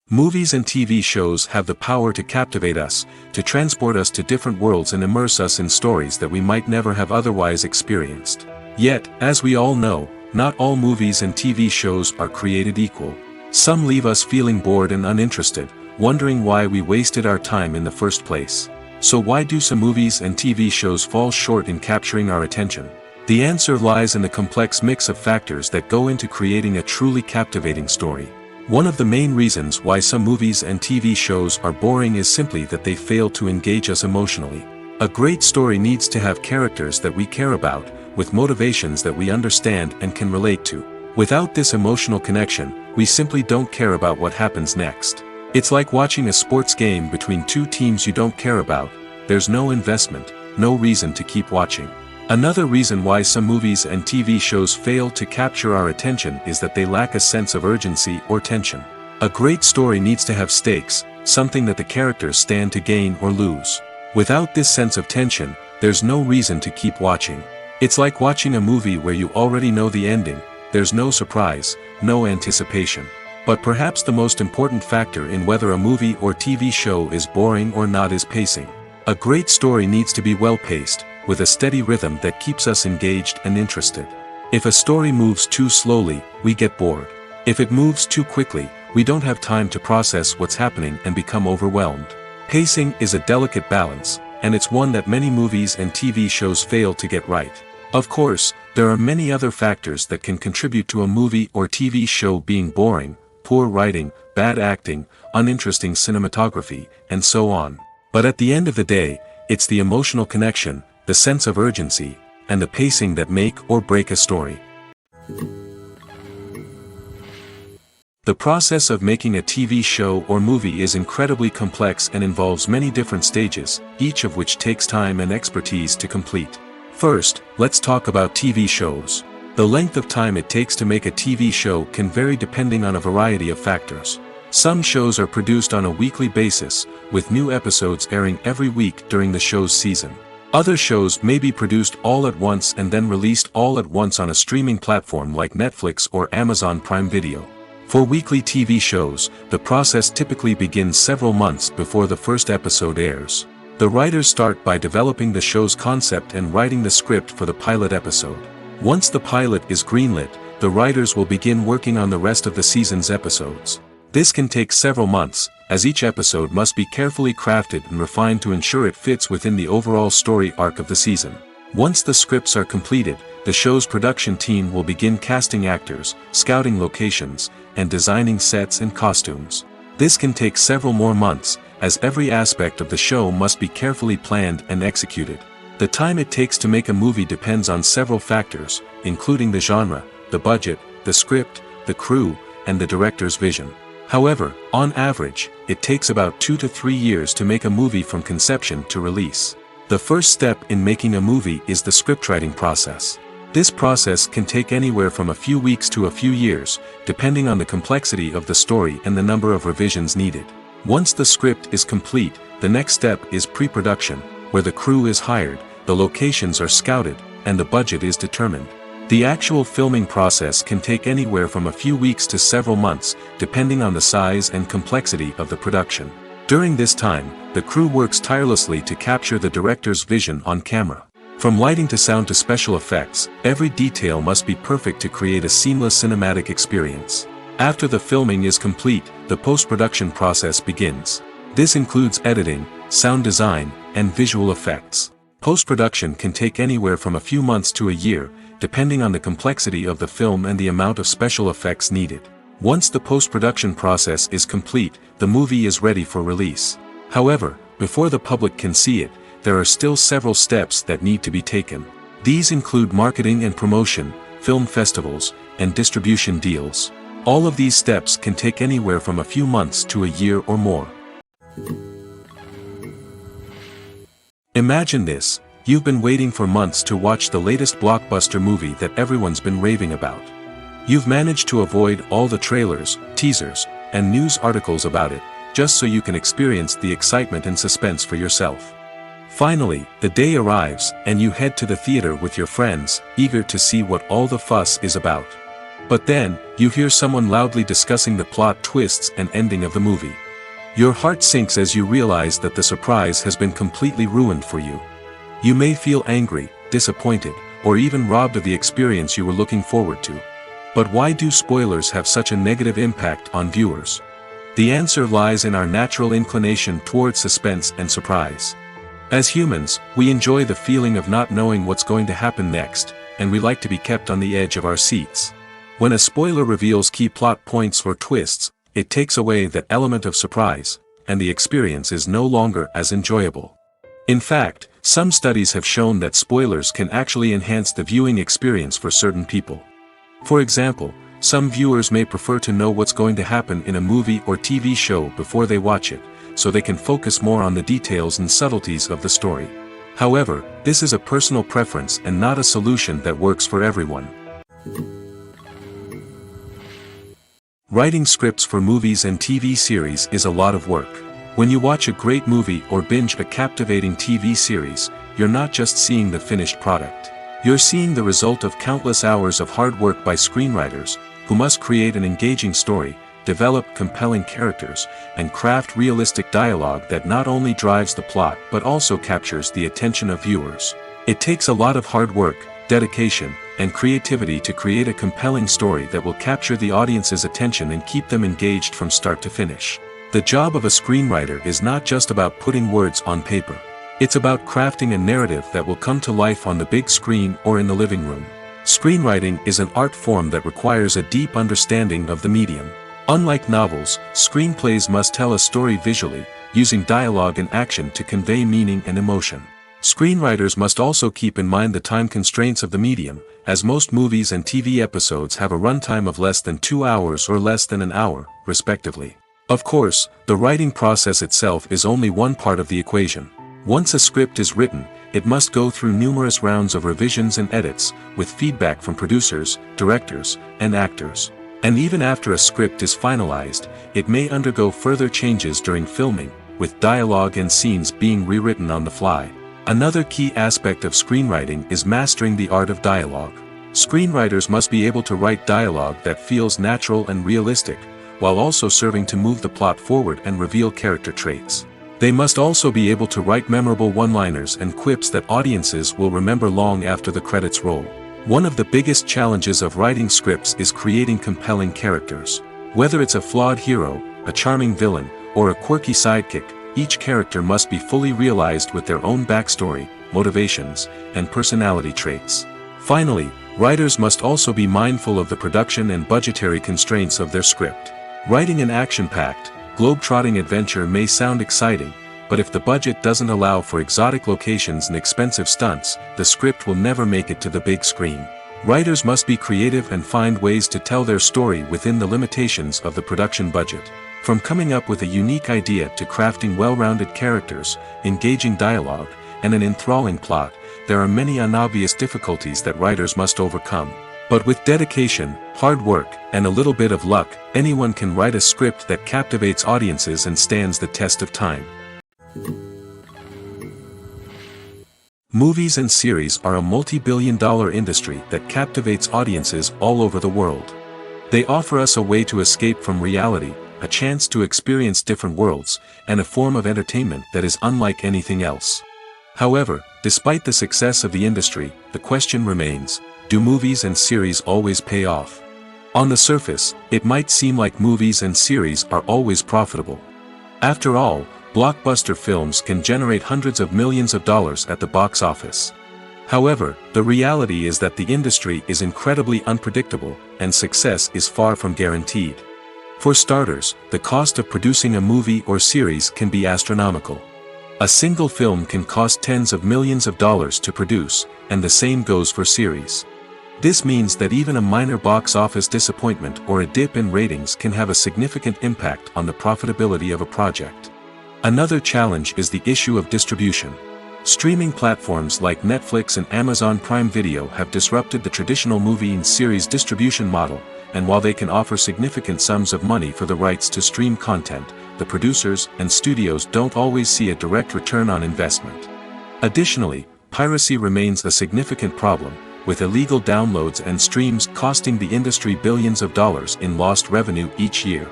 Movies and TV shows have the power to captivate us, to transport us to different worlds and immerse us in stories that we might never have otherwise experienced. Yet, as we all know, not all movies and TV shows are created equal. Some leave us feeling bored and uninterested, wondering why we wasted our time in the first place. So why do some movies and TV shows fall short in capturing our attention? The answer lies in the complex mix of factors that go into creating a truly captivating story. One of the main reasons why some movies and TV shows are boring is simply that they fail to engage us emotionally. A great story needs to have characters that we care about, with motivations that we understand and can relate to. Without this emotional connection, we simply don't care about what happens next. It's like watching a sports game between two teams you don't care about. There's no investment, no reason to keep watching. Another reason why some movies and TV shows fail to capture our attention is that they lack a sense of urgency or tension. A great story needs to have stakes, something that the characters stand to gain or lose. Without this sense of tension, there's no reason to keep watching. It's like watching a movie where you already know the ending. There's no surprise, no anticipation. But perhaps the most important factor in whether a movie or TV show is boring or not is pacing. A great story needs to be well-paced, with a steady rhythm that keeps us engaged and interested. If a story moves too slowly, we get bored. If it moves too quickly, we don't have time to process what's happening and become overwhelmed. Pacing is a delicate balance, and it's one that many movies and TV shows fail to get right. Of course, there are many other factors that can contribute to a movie or TV show being boring: poor writing, bad acting, uninteresting cinematography, and so on. But at the end of the day, it's the emotional connection, the sense of urgency, and the pacing that make or break a story. The process of making a TV show or movie is incredibly complex and involves many different stages, each of which takes time and expertise to complete. First, let's talk about TV shows. The length of time it takes to make a TV show can vary depending on a variety of factors. Some shows are produced on a weekly basis, with new episodes airing every week during the show's season. Other shows may be produced all at once and then released all at once on a streaming platform like Netflix or Amazon Prime Video. For weekly TV shows, the process typically begins several months before the first episode airs. The writers start by developing the show's concept and writing the script for the pilot episode. Once the pilot is greenlit, the writers will begin working on the rest of the season's episodes. This can take several months, as each episode must be carefully crafted and refined to ensure it fits within the overall story arc of the season. Once the scripts are completed, the show's production team will begin casting actors, scouting locations, and designing sets and costumes. This can take several more months, as every aspect of the show must be carefully planned and executed. The time it takes to make a movie depends on several factors, including the genre, the budget, the script, the crew, and the director's vision. However, on average, it takes about 2 to 3 years to make a movie from conception to release. The first step in making a movie is the scriptwriting process. This process can take anywhere from a few weeks to a few years, depending on the complexity of the story and the number of revisions needed. Once the script is complete, the next step is pre-production, where the crew is hired, the locations are scouted, and the budget is determined. The actual filming process can take anywhere from a few weeks to several months, depending on the size and complexity of the production. During this time, the crew works tirelessly to capture the director's vision on camera. From lighting to sound to special effects, every detail must be perfect to create a seamless cinematic experience. After the filming is complete, the post-production process begins. This includes editing, sound design, and visual effects. Post-production can take anywhere from a few months to a year, depending on the complexity of the film and the amount of special effects needed. Once the post-production process is complete, the movie is ready for release. However, before the public can see it, there are still several steps that need to be taken. These include marketing and promotion, film festivals, and distribution deals. All of these steps can take anywhere from a few months to a year or more. Imagine this: you've been waiting for months to watch the latest blockbuster movie that everyone's been raving about. You've managed to avoid all the trailers, teasers, and news articles about it, just so you can experience the excitement and suspense for yourself. Finally, the day arrives, and you head to the theater with your friends, eager to see what all the fuss is about. But then, you hear someone loudly discussing the plot twists and ending of the movie. Your heart sinks as you realize that the surprise has been completely ruined for you. You may feel angry, disappointed, or even robbed of the experience you were looking forward to. But why do spoilers have such a negative impact on viewers? The answer lies in our natural inclination towards suspense and surprise. As humans, we enjoy the feeling of not knowing what's going to happen next, and we like to be kept on the edge of our seats. When a spoiler reveals key plot points or twists, it takes away that element of surprise, and the experience is no longer as enjoyable. In fact, some studies have shown that spoilers can actually enhance the viewing experience for certain people. For example, some viewers may prefer to know what's going to happen in a movie or TV show before they watch it, so they can focus more on the details and subtleties of the story. However, this is a personal preference and not a solution that works for everyone. Writing scripts for movies and TV series is a lot of work. When you watch a great movie or binge a captivating TV series, you're not just seeing the finished product. You're seeing the result of countless hours of hard work by screenwriters, who must create an engaging story, develop compelling characters, and craft realistic dialogue that not only drives the plot but also captures the attention of viewers. It takes a lot of hard work, dedication, and creativity to create a compelling story that will capture the audience's attention and keep them engaged from start to finish. The job of a screenwriter is not just about putting words on paper. It's about crafting a narrative that will come to life on the big screen or in the living room. Screenwriting is an art form that requires a deep understanding of the medium. Unlike novels, screenplays must tell a story visually, using dialogue and action to convey meaning and emotion. Screenwriters must also keep in mind the time constraints of the medium, as most movies and TV episodes have a runtime of less than 2 hours or less than an hour, respectively. Of course, the writing process itself is only one part of the equation. Once a script is written, it must go through numerous rounds of revisions and edits, with feedback from producers, directors, and actors. And even after a script is finalized, it may undergo further changes during filming, with dialogue and scenes being rewritten on the fly. Another key aspect of screenwriting is mastering the art of dialogue. Screenwriters must be able to write dialogue that feels natural and realistic, while also serving to move the plot forward and reveal character traits. They must also be able to write memorable one-liners and quips that audiences will remember long after the credits roll. One of the biggest challenges of writing scripts is creating compelling characters. Whether it's a flawed hero, a charming villain, or a quirky sidekick, each character must be fully realized with their own backstory, motivations, and personality traits. Finally, writers must also be mindful of the production and budgetary constraints of their script. Writing an action-packed, globe-trotting adventure may sound exciting, but if the budget doesn't allow for exotic locations and expensive stunts, the script will never make it to the big screen. Writers must be creative and find ways to tell their story within the limitations of the production budget. From coming up with a unique idea to crafting well-rounded characters, engaging dialogue, and an enthralling plot, there are many unobvious difficulties that writers must overcome. But with dedication, hard work, and a little bit of luck, anyone can write a script that captivates audiences and stands the test of time. Movies and series are a multi-billion-dollar industry that captivates audiences all over the world. They offer us a way to escape from reality, a chance to experience different worlds, and a form of entertainment that is unlike anything else. However, despite the success of the industry, the question remains: do movies and series always pay off? On the surface, it might seem like movies and series are always profitable. After all, blockbuster films can generate hundreds of millions of dollars at the box office. However, the reality is that the industry is incredibly unpredictable, and success is far from guaranteed. For starters, the cost of producing a movie or series can be astronomical. A single film can cost tens of millions of dollars to produce, and the same goes for series. This means that even a minor box office disappointment or a dip in ratings can have a significant impact on the profitability of a project. Another challenge is the issue of distribution. Streaming platforms like Netflix and Amazon Prime Video have disrupted the traditional movie and series distribution model, and while they can offer significant sums of money for the rights to stream content, the producers and studios don't always see a direct return on investment. Additionally, piracy remains a significant problem, with illegal downloads and streams costing the industry billions of dollars in lost revenue each year.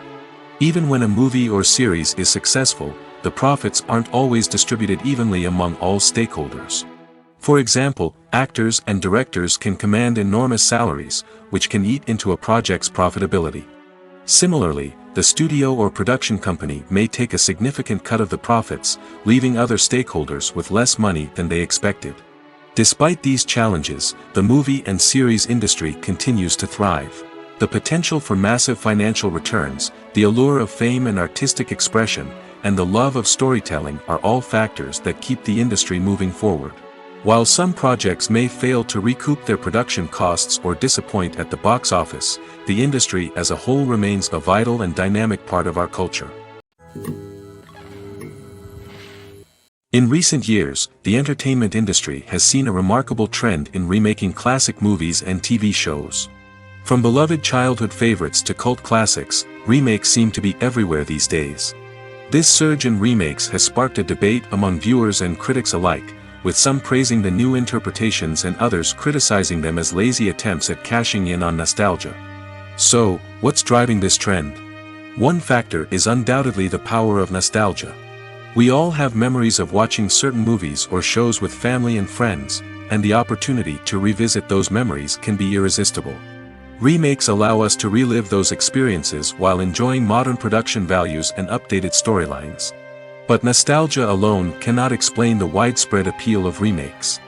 Even when a movie or series is successful, the profits aren't always distributed evenly among all stakeholders. For example, actors and directors can command enormous salaries, which can eat into a project's profitability. Similarly, the studio or production company may take a significant cut of the profits, leaving other stakeholders with less money than they expected. Despite these challenges, the movie and series industry continues to thrive. The potential for massive financial returns, the allure of fame and artistic expression, and the love of storytelling are all factors that keep the industry moving forward. While some projects may fail to recoup their production costs or disappoint at the box office, the industry as a whole remains a vital and dynamic part of our culture. In recent years, the entertainment industry has seen a remarkable trend in remaking classic movies and TV shows. From beloved childhood favorites to cult classics, remakes seem to be everywhere these days. This surge in remakes has sparked a debate among viewers and critics alike, with some praising the new interpretations and others criticizing them as lazy attempts at cashing in on nostalgia. So, what's driving this trend? One factor is undoubtedly the power of nostalgia. We all have memories of watching certain movies or shows with family and friends, and the opportunity to revisit those memories can be irresistible. Remakes allow us to relive those experiences while enjoying modern production values and updated storylines. But nostalgia alone cannot explain the widespread appeal of remakes.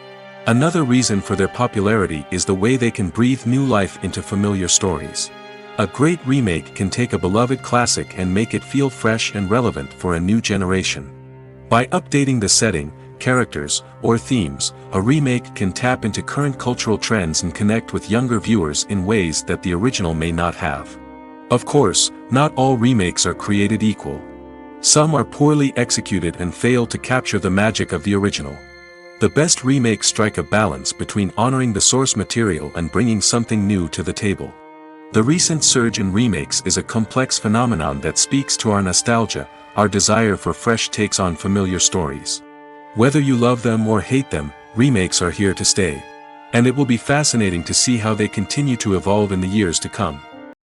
Another reason for their popularity is the way they can breathe new life into familiar stories. A great remake can take a beloved classic and make it feel fresh and relevant for a new generation. By updating the setting, characters, or themes, a remake can tap into current cultural trends and connect with younger viewers in ways that the original may not have. Of course, not all remakes are created equal. Some are poorly executed and fail to capture the magic of the original. The best remakes strike a balance between honoring the source material and bringing something new to the table. The recent surge in remakes is a complex phenomenon that speaks to our nostalgia, our desire for fresh takes on familiar stories. Whether you love them or hate them, remakes are here to stay. And it will be fascinating to see how they continue to evolve in the years to come.